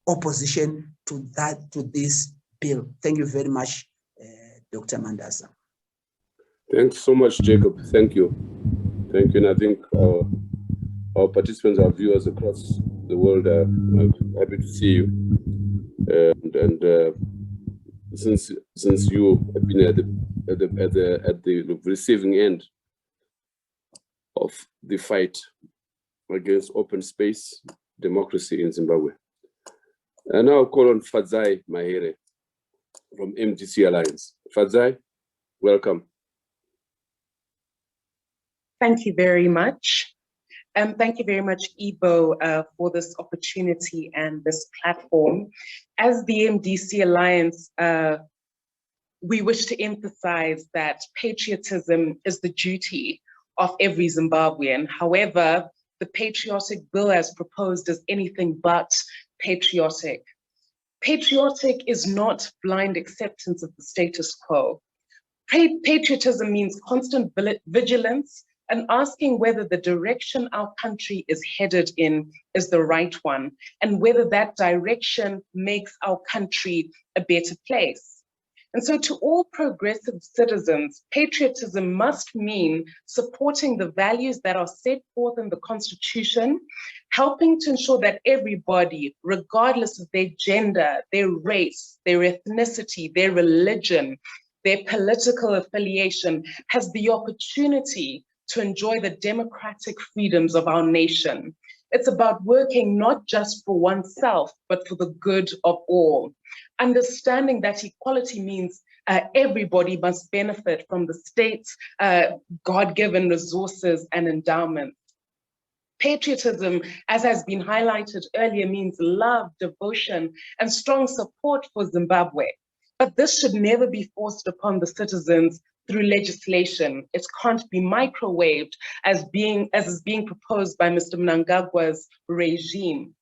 opposition to this bill. Thank you very much, Dr. Mandaza. Thanks so much, Jacob. Thank you. Thank you. And I think our participants, our viewers across the world are happy to see you. And since you have been at the receiving end of the fight against open space democracy in Zimbabwe. And now I'll call on Fadzai Mahere from MDC Alliance. Fadzai, welcome. Thank you very much. Thank you very much, Ibo, for this opportunity and this platform. As the MDC Alliance, we wish to emphasize that patriotism is the duty of every Zimbabwean. However, the Patriotic Bill as proposed is anything but patriotic. Patriotic is not blind acceptance of the status quo. Patriotism means constant vigilance and asking whether the direction our country is headed in is the right one, and whether that direction makes our country a better place. And so to all progressive citizens, patriotism must mean supporting the values that are set forth in the Constitution, helping to ensure that everybody, regardless of their gender, their race, their ethnicity, their religion, their political affiliation, has the opportunity to enjoy the democratic freedoms of our nation. It's about working not just for oneself, but for the good of all. Understanding that equality means everybody must benefit from the state's God-given resources and endowments. Patriotism, as has been highlighted earlier, means love, devotion, and strong support for Zimbabwe. But this should never be forced upon the citizens through legislation. It can't be microwaved as is being proposed by Mr. MNANGAGWA'S regime.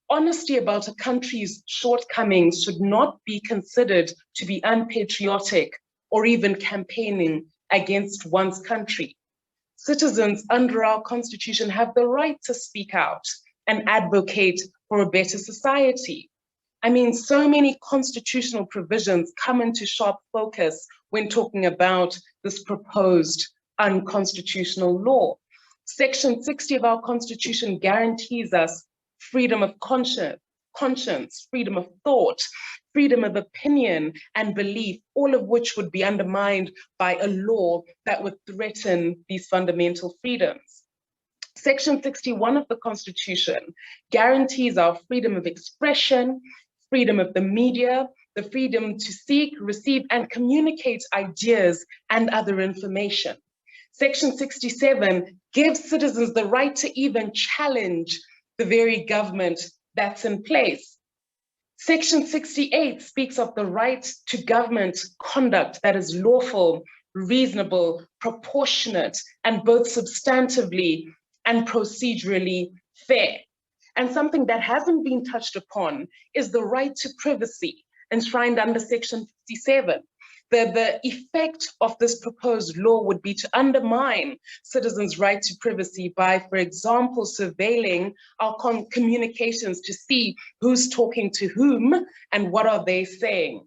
Honesty about a country's shortcomings should not be considered to be unpatriotic or even campaigning against one's country. Citizens under our Constitution have the right to speak out and advocate for a better society. I mean, so many constitutional provisions come into sharp focus when talking about this proposed unconstitutional law. Section 60 of our Constitution guarantees us freedom of conscience, freedom of thought, freedom of opinion and belief, all of which would be undermined by a law that would threaten these fundamental freedoms. Section 61 of the Constitution guarantees our freedom of expression, freedom of the media, the freedom to seek, receive, and communicate ideas and other information. Section 67 gives citizens the right to even challenge the very government that's in place. Section 68 speaks of the right to government conduct that is lawful, reasonable, proportionate, and both substantively and procedurally fair. And something that hasn't been touched upon is the right to privacy enshrined under Section 57. The effect of this proposed law would be to undermine citizens' right to privacy by, for example, surveilling our communications to see who's talking to whom and what are they saying.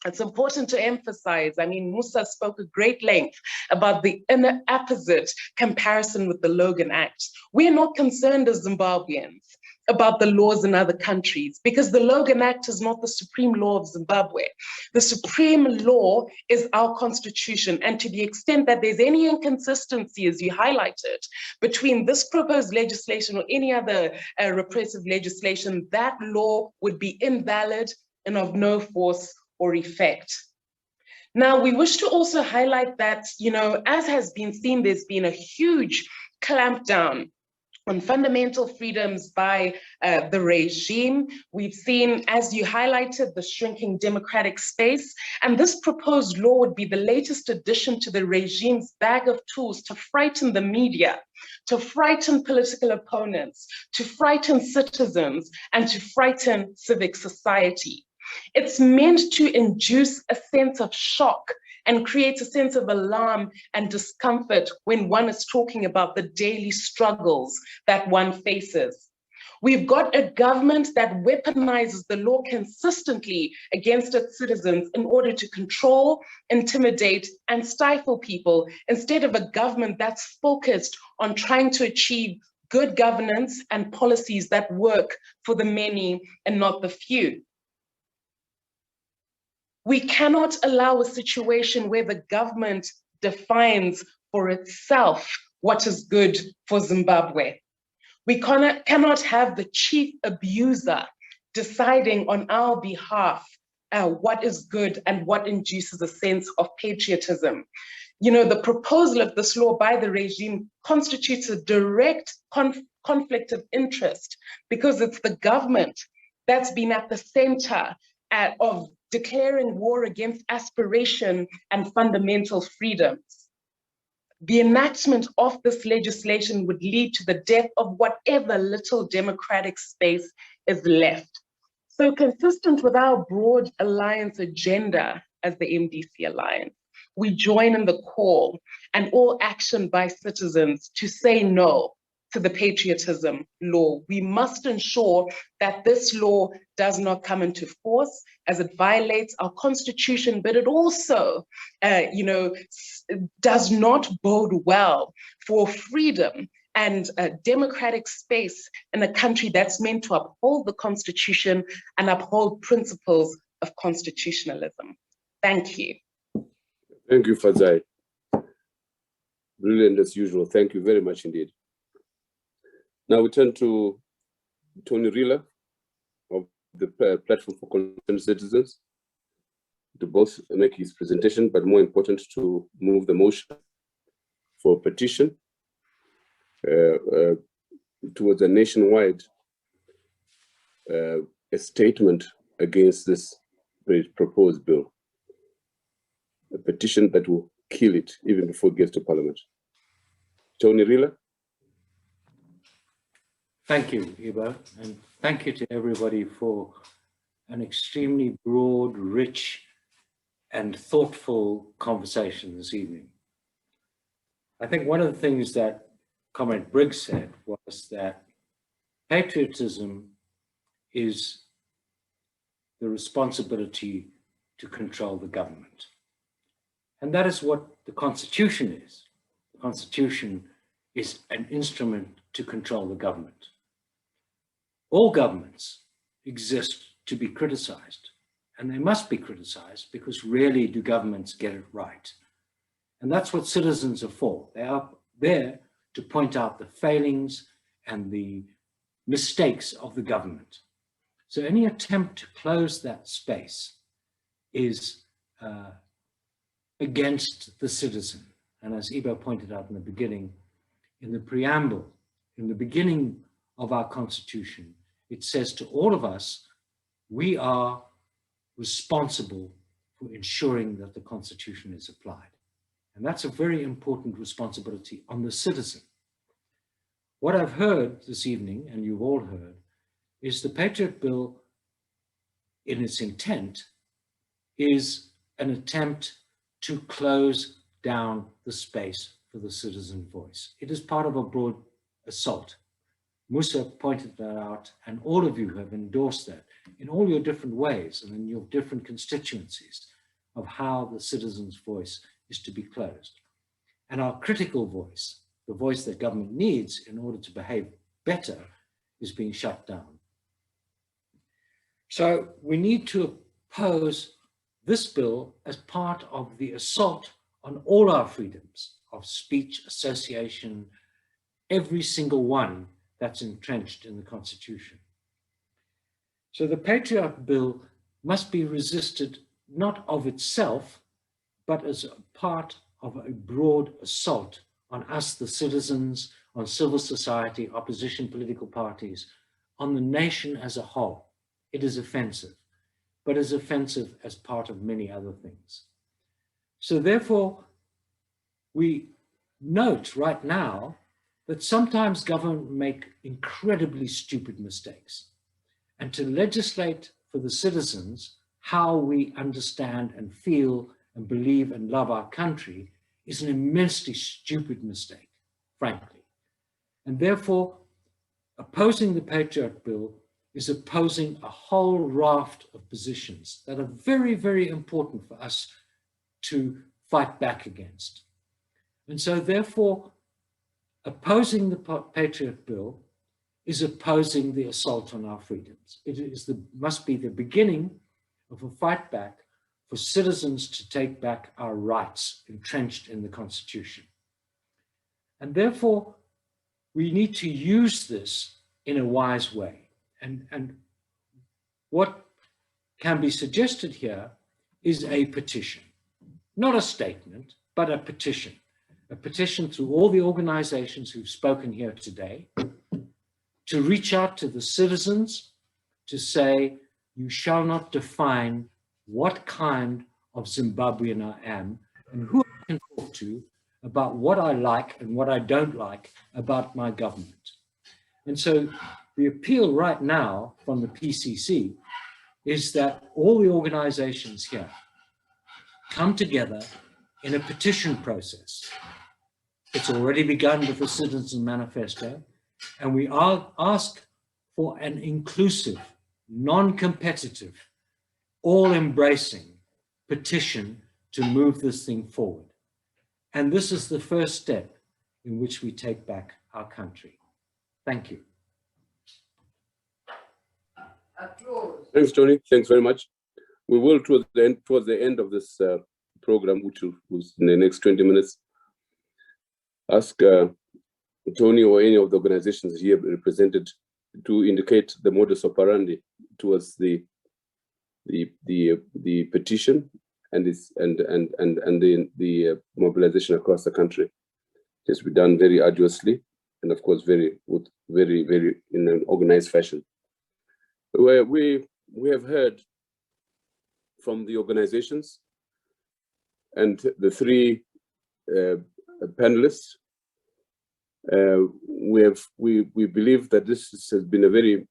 It's important to emphasize, I mean, Musa spoke at great length about the opposite comparison with the Logan Act. We're not concerned as Zimbabweans about the laws in other countries because the Logan Act is not the supreme law of Zimbabwe. The supreme law is our Constitution, and to the extent that there's any inconsistency, as you highlighted, between this proposed legislation or any other repressive legislation, that law would be invalid and of no force or effect. Now, we wish to also highlight that, as has been seen, there's been a huge clampdown on fundamental freedoms by the regime. We've seen, as you highlighted, the shrinking democratic space, and this proposed law would be the latest addition to the regime's bag of tools to frighten the media, to frighten political opponents, to frighten citizens, and to frighten civic society. It's meant to induce a sense of shock and create a sense of alarm and discomfort when one is talking about the daily struggles that one faces. We've got a government that weaponizes the law consistently against its citizens in order to control, intimidate, and stifle people, instead of a government that's focused on trying to achieve good governance and policies that work for the many and not the few. We cannot allow a situation where the government defines for itself what is good for Zimbabwe. We cannot have the chief abuser deciding on our behalf what is good and what induces a sense of patriotism. The proposal of this law by the regime constitutes a direct conflict of interest because it's the government that's been at the center of declaring war against aspiration and fundamental freedoms. The enactment of this legislation would lead to the death of whatever little democratic space is left. So consistent with our broad alliance agenda as the MDC Alliance, we join in the call and all action by citizens to say no to the patriotism law. We must ensure that this law does not come into force as it violates our constitution, but it also, does not bode well for freedom and a democratic space in a country that's meant to uphold the constitution and uphold principles of constitutionalism. Thank you. Thank you, Fadzai. Brilliant as usual. Thank you very much indeed. Now we turn to Tony Rila of the Platform for Concerned Citizens to both make his presentation, but more important, to move the motion for petition towards a nationwide a statement against this proposed bill, a petition that will kill it even before it gets to Parliament. Tony Rila. Thank you, Iba, and thank you to everybody for an extremely broad, rich, and thoughtful conversation this evening. I think one of the things that Comrade Briggs said was that patriotism is the responsibility to control the government. And that is what the Constitution is. The Constitution is an instrument to control the government. All governments exist to be criticized, and they must be criticized because rarely do governments get it right. And that's what citizens are for. They are there to point out the failings and the mistakes of the government. So any attempt to close that space is against the citizen. And as Iba pointed out in the beginning, in the preamble, in the beginning of our Constitution, it says to all of us, we are responsible for ensuring that the Constitution is applied. And that's a very important responsibility on the citizen. What I've heard this evening, and you've all heard, is the Patriot Bill, in its intent, is an attempt to close down the space for the citizen voice. It is part of a broad assault. Musa pointed that out, and all of you have endorsed that in all your different ways and in your different constituencies of how the citizen's voice is to be closed. And our critical voice, the voice that government needs in order to behave better, is being shut down. So we need to oppose this bill as part of the assault on all our freedoms of speech, association, every single one that's entrenched in the Constitution. So the Patriot Bill must be resisted not of itself, but as a part of a broad assault on us, the citizens, on civil society, opposition political parties, on the nation as a whole. It is offensive, but is offensive as part of many other things. So therefore, we note right now that sometimes government make incredibly stupid mistakes. And to legislate for the citizens how we understand and feel and believe and love our country is an immensely stupid mistake, frankly. And therefore, opposing the Patriot Bill is opposing a whole raft of positions that are very, very important for us to fight back against. And so therefore, opposing the Patriot Bill is opposing the assault on our freedoms. It is must be the beginning of a fight back for citizens to take back our rights entrenched in the Constitution. And therefore, we need to use this in a wise way. And what can be suggested here is a petition, not a statement, but a petition through all the organizations who've spoken here today, to reach out to the citizens to say, you shall not define what kind of Zimbabwean I am and who I can talk to about what I like and what I don't like about my government. And so the appeal right now from the PCC is that all the organizations here come together in a petition process. It's already begun with the Citizen Manifesto, and we ask for an inclusive, non-competitive, all-embracing petition to move this thing forward. And this is the first step in which we take back our country. Thank you. Thanks, Tony. Thanks very much. We will, towards the end of this program, which was in the next 20 minutes, ask Tony or any of the organizations here represented to indicate the modus operandi towards the petition and the mobilization across the country. It has been done very arduously, and of course, very in an organized fashion. Where we have heard from the organizations and the three panelists. We believe that this has been a very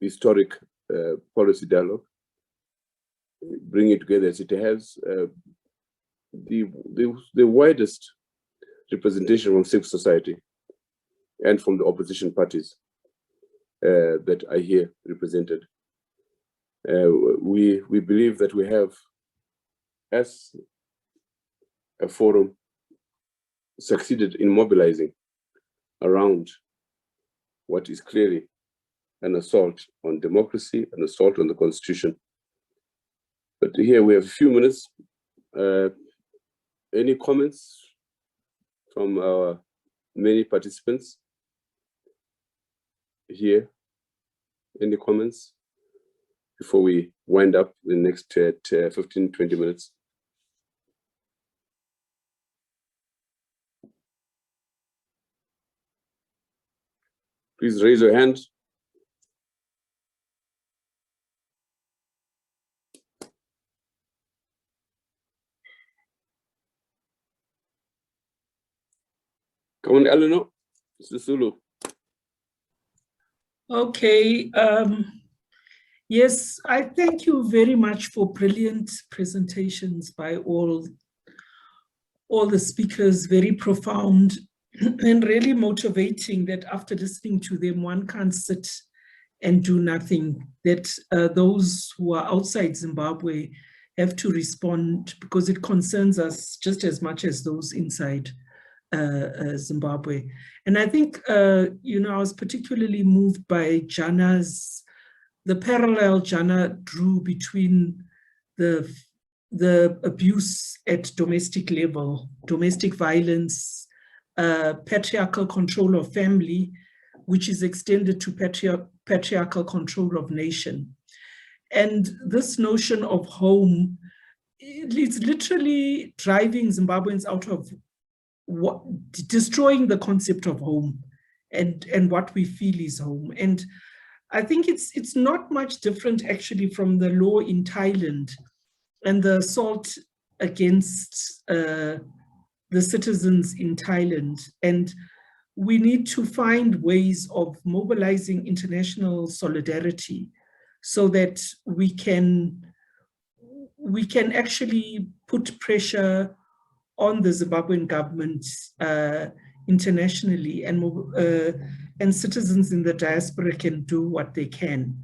historic policy dialogue, bringing it together as it has the widest representation from civil society and from the opposition parties that are here represented. We believe that we have, as a forum, succeeded in mobilizing around what is clearly an assault on democracy, an assault on the Constitution. But here we have a few minutes. Any comments from our many participants here? Any comments before we wind up in the next 15, 20 minutes? Please raise your hand. Come on, Eleanor. Sisulu. Okay. Yes, I thank you very much for brilliant presentations by all the speakers, very profound and really motivating, that after listening to them, one can't sit and do nothing, that those who are outside Zimbabwe have to respond, because it concerns us just as much as those inside Zimbabwe. And I think, I was particularly moved by the parallel Jana drew between the abuse at domestic level, domestic violence, patriarchal control of family, which is extended to patriarchal control of nation. And this notion of home, it's literally driving Zimbabweans out of destroying the concept of home and what we feel is home. And I think it's not much different actually from the law in Thailand and the assault against the citizens in Thailand. And we need to find ways of mobilizing international solidarity so that we can actually put pressure on the Zimbabwean government internationally, and citizens in the diaspora can do what they can.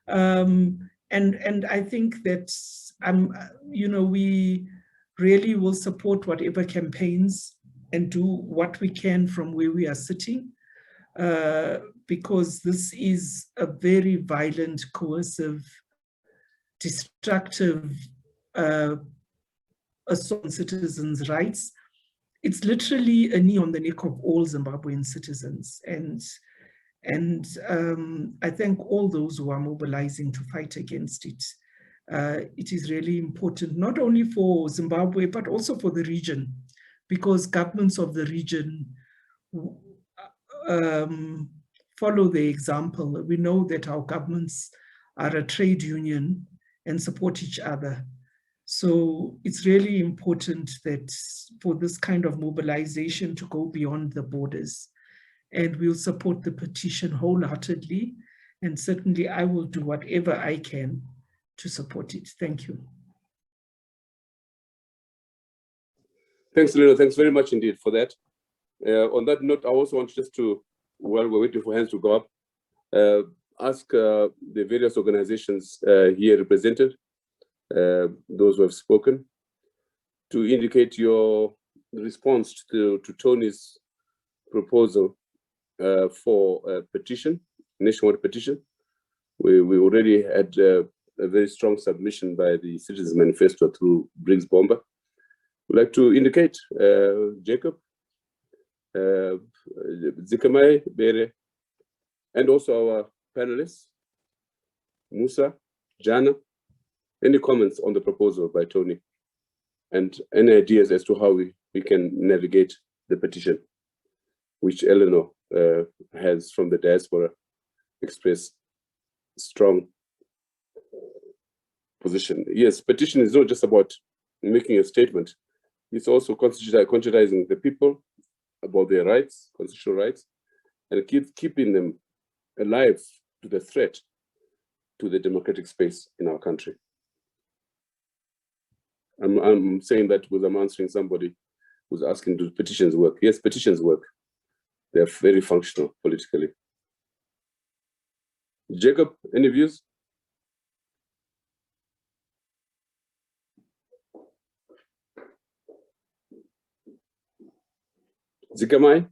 And I think that we really will support whatever campaigns and do what we can from where we are sitting, because this is a very violent, coercive, destructive assault on citizens' rights. It's literally a knee on the neck of all Zimbabwean citizens. And I thank all those who are mobilizing to fight against it. It is really important, not only for Zimbabwe, but also for the region, because governments of the region follow the example. We know that our governments are a trade union and support each other. So it's really important that for this kind of mobilization to go beyond the borders. And we'll support the petition wholeheartedly. And certainly I will do whatever I can to support it. Thank you. Thanks, Lino. Thanks very much indeed for that. On that note, I also want just to, while we're waiting for hands to go up, ask the various organizations here represented, those who have spoken, to indicate your response to Tony's proposal for a petition, nationwide petition. We already had a very strong submission by the Citizens Manifesto through Briggs Bomber. We'd like to indicate Jacob, Zikamai, Bere, and also our panelists, Musa, Jana, any comments on the proposal by Tony, and any ideas as to how we can navigate the petition, which Eleanor has from the diaspora expressed strong position. Yes, petition is not just about making a statement. It's also conscientizing the people about their rights, constitutional rights, and keeping them alive to the threat to the democratic space in our country. I'm saying that because I'm answering somebody who's asking, do petitions work? Yes, petitions work. They're very functional politically. Jacob, any views? Zikamai?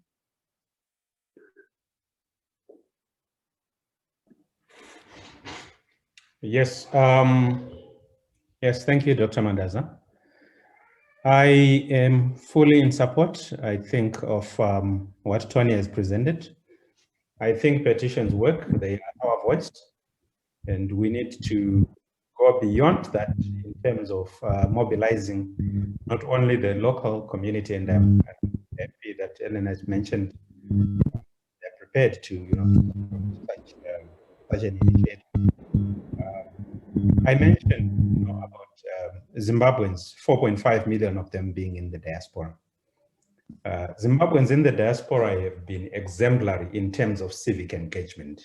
Yes, yes, thank you, Dr. Mandaza. I am fully in support, I think, of what Tony has presented. I think petitions work, they are our voice, and we need to go beyond that in terms of mobilizing not only the local community, and I'm happy that Ellen has mentioned they're prepared to, such an initiative. I mentioned about Zimbabweans, 4.5 million of them being in the diaspora. Zimbabweans in the diaspora have been exemplary in terms of civic engagement.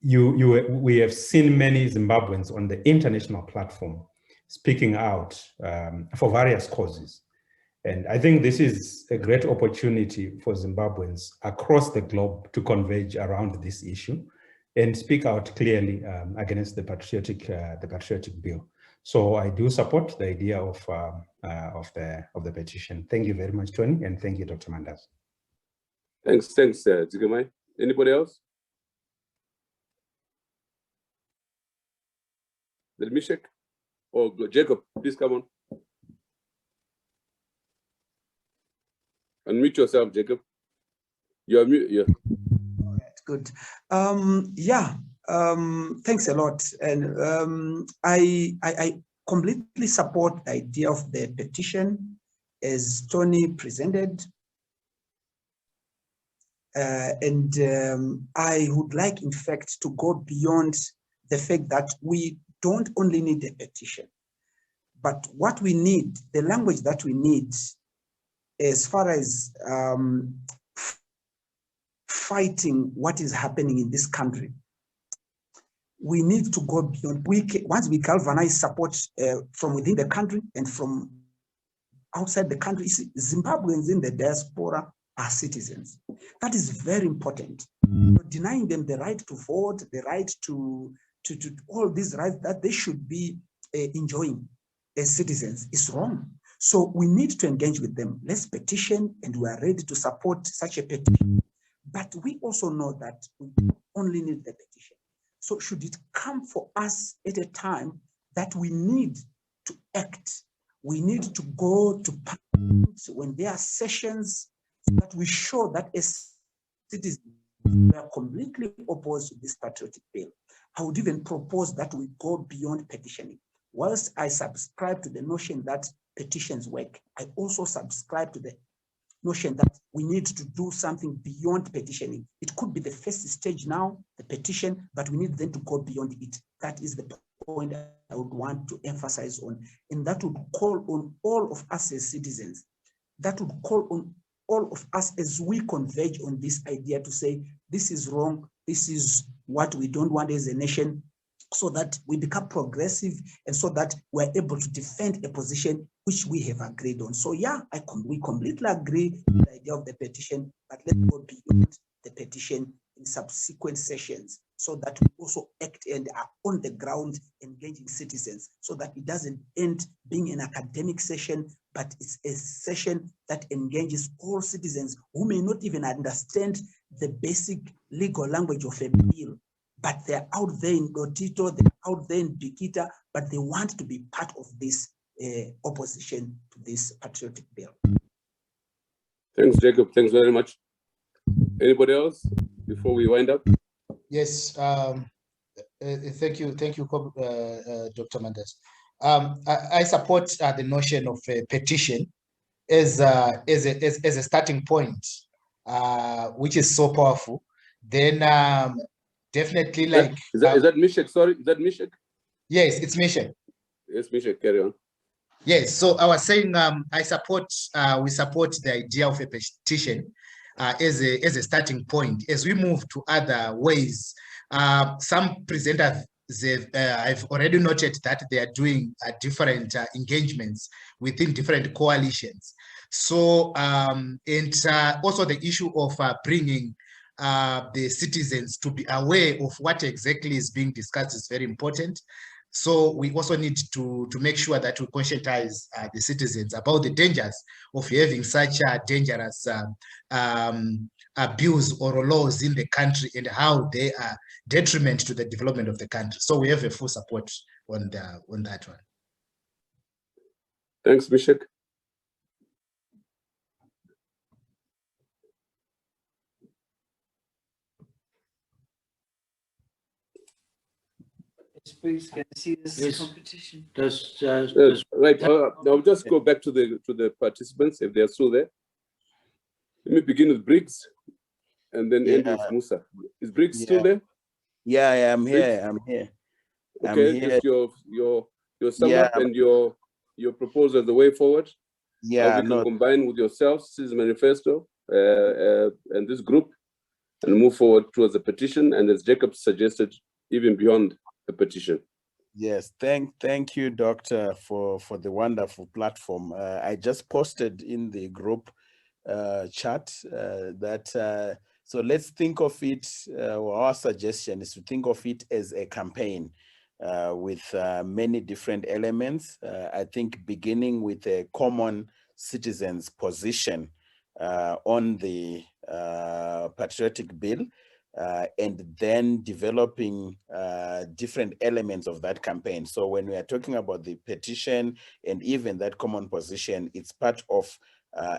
We have seen many Zimbabweans on the international platform speaking out for various causes. And I think this is a great opportunity for Zimbabweans across the globe to converge around this issue and speak out clearly against the Patriotic Bill. So I do support the idea of the petition. Thank you very much, Tony, and thank you, Dr. Mandas. Thanks, Zikamai. Anybody else? Mishek or Jacob, please come on. Unmute yourself, Jacob. You're mute. Yeah. Good. Thanks a lot. And I completely support the idea of the petition as Tony presented. I would like, in fact, to go beyond the fact that we don't only need a petition, but what we need, the language that we need as far as fighting what is happening in this country, we need to go beyond. Once we galvanize support from within the country and from outside the country, Zimbabweans in the diaspora are citizens. That is very important. Denying them the right to vote, the right to all these rights that they should be enjoying as citizens is wrong. So we need to engage with them. Let's petition, and we are ready to support such a petition. But we also know that we only need the petition. So should it come for us at a time that we need to act, we need to go to Parliament when there are sessions, that we show that as citizens we are completely opposed to this Patriotic Bill. I would even propose that we go beyond petitioning. Whilst I subscribe to the notion that petitions work, I also subscribe to the notion that we need to do something beyond petitioning. It could be the first stage now, the petition, but we need then to go beyond it. That is the point I would want to emphasize on. And that would call on all of us as citizens. That would call on all of us as we converge on this idea to say, this is wrong, this is what we don't want as a nation, so that we become progressive and so that we're able to defend a position which we have agreed on. So yeah, we completely agree with the idea of the petition, but let's go beyond the petition in subsequent sessions so that we also act and are on the ground engaging citizens, so that it doesn't end being an academic session, but it's a session that engages all citizens who may not even understand the basic legal language of a bill, but they're out there in Lotito, they're out there in Bikita, but they want to be part of this opposition to this patriotic bill. Thanks, Jacob. Thanks very much. Anybody else before we wind up? Yes. Thank you, Dr. Mendes. I support the notion of a petition as a starting point, which is so powerful. Then definitely, like is that Mishek? Sorry, is that Mishek? Yes, it's Mishek. Yes, Mishek, carry on. Yes, so I was saying we support the idea of a petition as a starting point. As we move to other ways, some presenters I've already noted that they are doing different engagements within different coalitions. So and also the issue of bringing the citizens to be aware of what exactly is being discussed is very important. So we also need to make sure that we conscientize the citizens about the dangers of having such dangerous bills or laws in the country and how they are detriment to the development of the country. So we have a full support on that one. Thanks, Mishek. Please, can I see this competition? Right. I'll just go back to the participants if they are still there. Let me begin with Briggs, and then end with Musa. Is Briggs still there? Yeah, I'm here. Briggs? I'm here. Okay, I'm here. just your sum up and your proposal, the way forward. Yeah, how we can combine with yourself, Citizen Manifesto, and this group, and move forward towards the petition. And as Jacob suggested, even beyond a petition. Yes, thank you, Doctor, for the wonderful platform. I just posted in the group chat that so let's think of it. Our suggestion is to think of it as a campaign with many different elements. I think beginning with a common citizens' position on the Patriotic Bill. And then developing different elements of that campaign. So when we are talking about the petition and even that common position, it's part of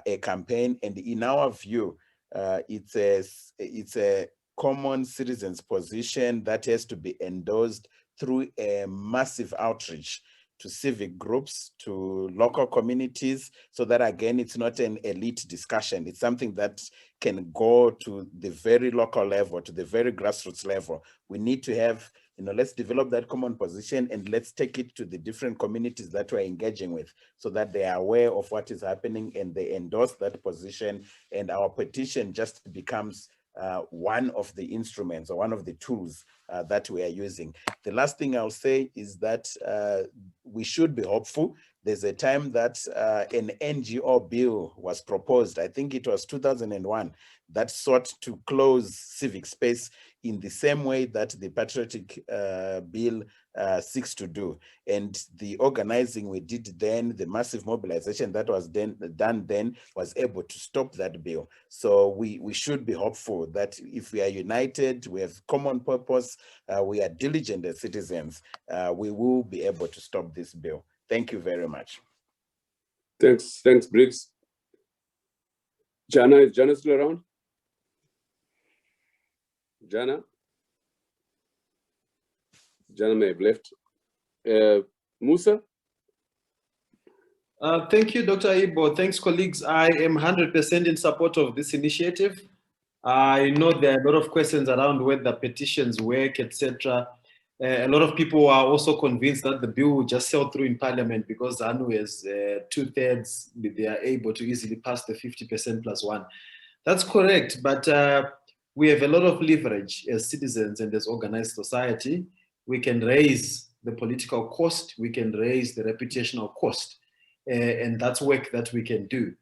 a campaign. And in our view, it's a common citizens' position that has to be endorsed through a massive outreach to civic groups, to local communities, so that again, it's not an elite discussion. It's something that can go to the very local level, to the very grassroots level. We need to have, let's develop that common position and let's take it to the different communities that we're engaging with so that they are aware of what is happening and they endorse that position, and our petition just becomes one of the instruments or one of the tools that we are using. The last thing I'll say is that we should be hopeful. There's a time that an NGO bill was proposed, I think it was 2001, that sought to close civic space in the same way that the Patriotic Bill seeks to do. And the organizing we did then, the massive mobilization that was done then was able to stop that bill. So we should be hopeful that if we are united, we have common purpose, we are diligent as citizens, we will be able to stop this bill. Thank you very much. Thanks, Briggs. Jana, is Jana still around? Jana may have left. Musa? Thank you, Dr. Ibo. Thanks, colleagues. I am 100% in support of this initiative. I know there are a lot of questions around whether petitions work, etc. A lot of people are also convinced that the bill will just sail through in Parliament because ZANU has 2/3. They are able to easily pass the 50% plus one. That's correct, but we have a lot of leverage as citizens and as organized society. we can raise the political cost, we can raise the reputational cost, and that's work that we can do.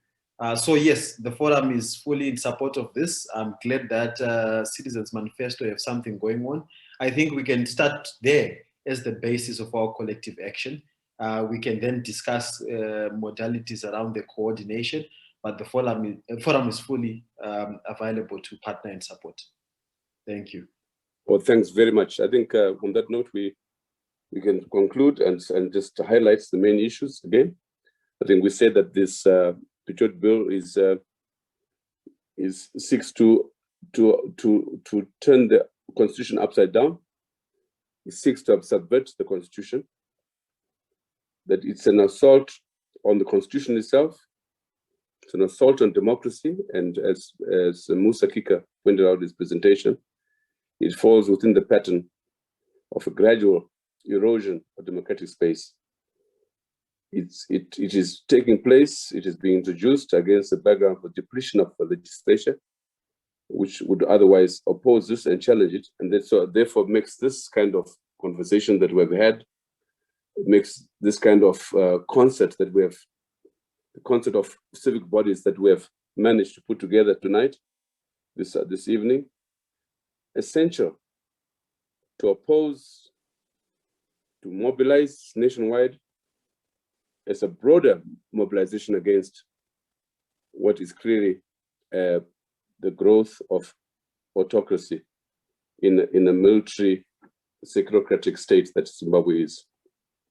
So yes, the forum is fully in support of this. I'm glad that Citizens Manifesto have something going on. I think we can start there as the basis of our collective action. We can then discuss modalities around the coordination, but the forum is fully available to partner and support. Thank you. Well, thanks very much. I think on that note, we can conclude and just highlight the main issues again. I think we said that this Patriot Bill seeks to turn the Constitution upside down. It seeks to subvert the Constitution. That it's an assault on the Constitution itself. It's an assault on democracy, and as Musa Kika pointed out in his presentation, it falls within the pattern of a gradual erosion of democratic space. It is taking place, it is being introduced against the background of depletion of the legislature, which would otherwise oppose this and challenge it, and that so therefore makes this kind of conversation that we've had, it makes this kind of concept that we have, the concept of civic bodies that we have managed to put together tonight, this evening, essential to oppose, to mobilize nationwide as a broader mobilization against what is clearly the growth of autocracy in a military securocratic state that Zimbabwe is.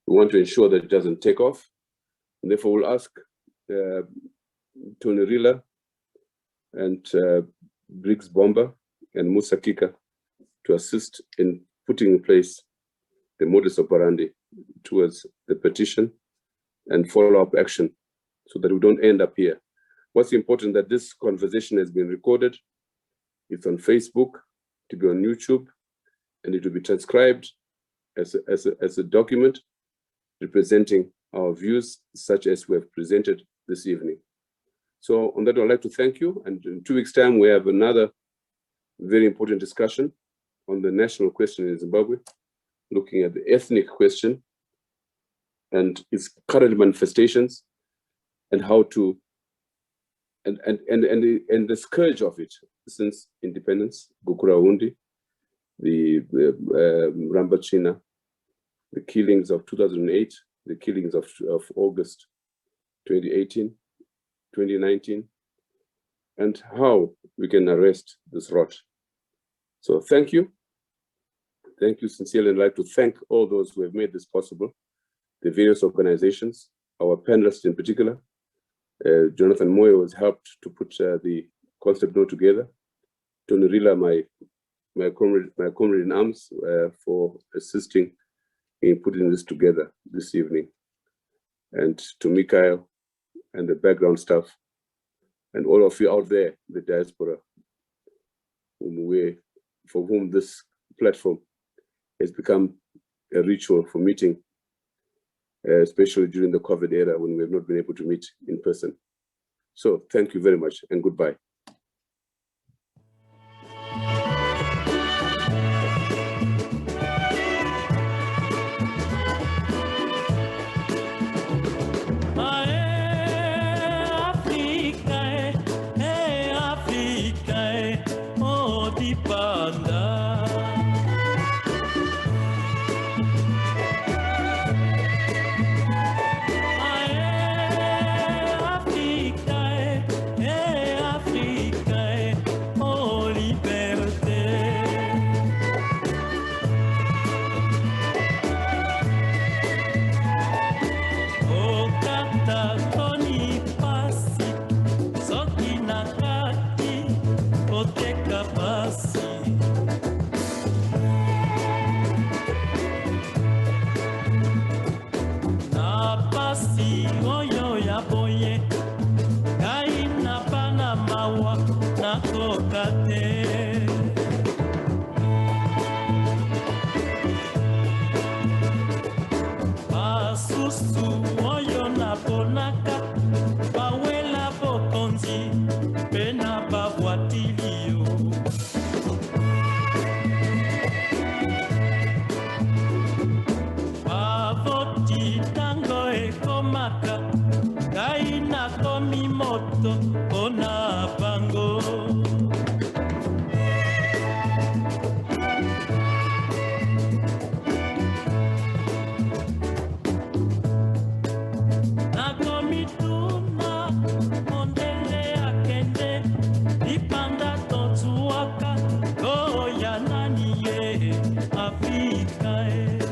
We want to ensure that it doesn't take off, and therefore we'll ask Tony Rila and Briggs Bomber and Musa Kika to assist in putting in place the modus operandi towards the petition and follow-up action so that we don't end up here. What's important that this conversation has been recorded, it's on Facebook, to be on YouTube, and it will be transcribed as a document representing our views such as we have presented this evening. So on that, I'd like to thank you. And in 2 weeks' time, we have another very important discussion on the national question in Zimbabwe, looking at the ethnic question and its current manifestations and how to, and the scourge of it since independence, Gukurahundi, the Rambachina, the killings of 2008, the killings of August 2018, 2019, and how we can arrest this rot. So thank you. Thank you sincerely. I'd like to thank all those who have made this possible, the various organizations, our panelists in particular. Jonathan Moyo has helped to put the concept note together. Tony Rila, my comrade in arms, for assisting in putting this together this evening. And to Mikhail and the background staff, and all of you out there, the diaspora, for whom this platform has become a ritual for meeting, especially during the COVID era when we have not been able to meet in person. So thank you very much and goodbye. moto ona bango. Nakomituna mondele akende ipanda totuaka goya nani ye Afrika e.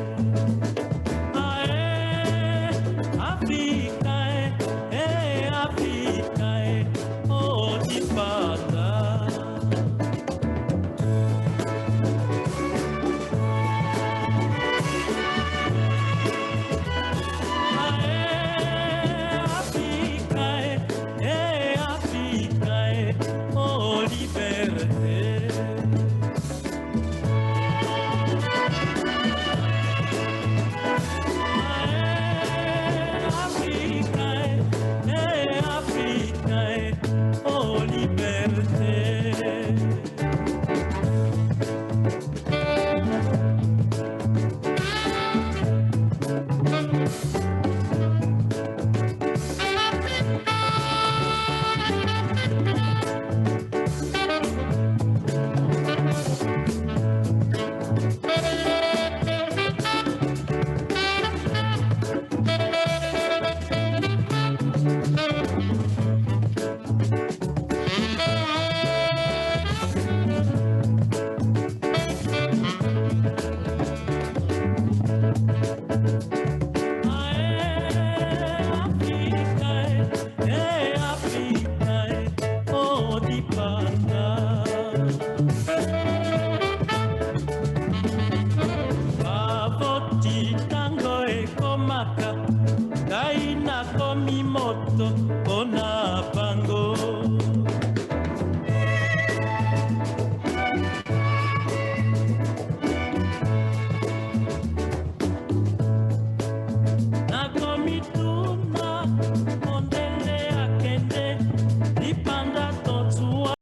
Maka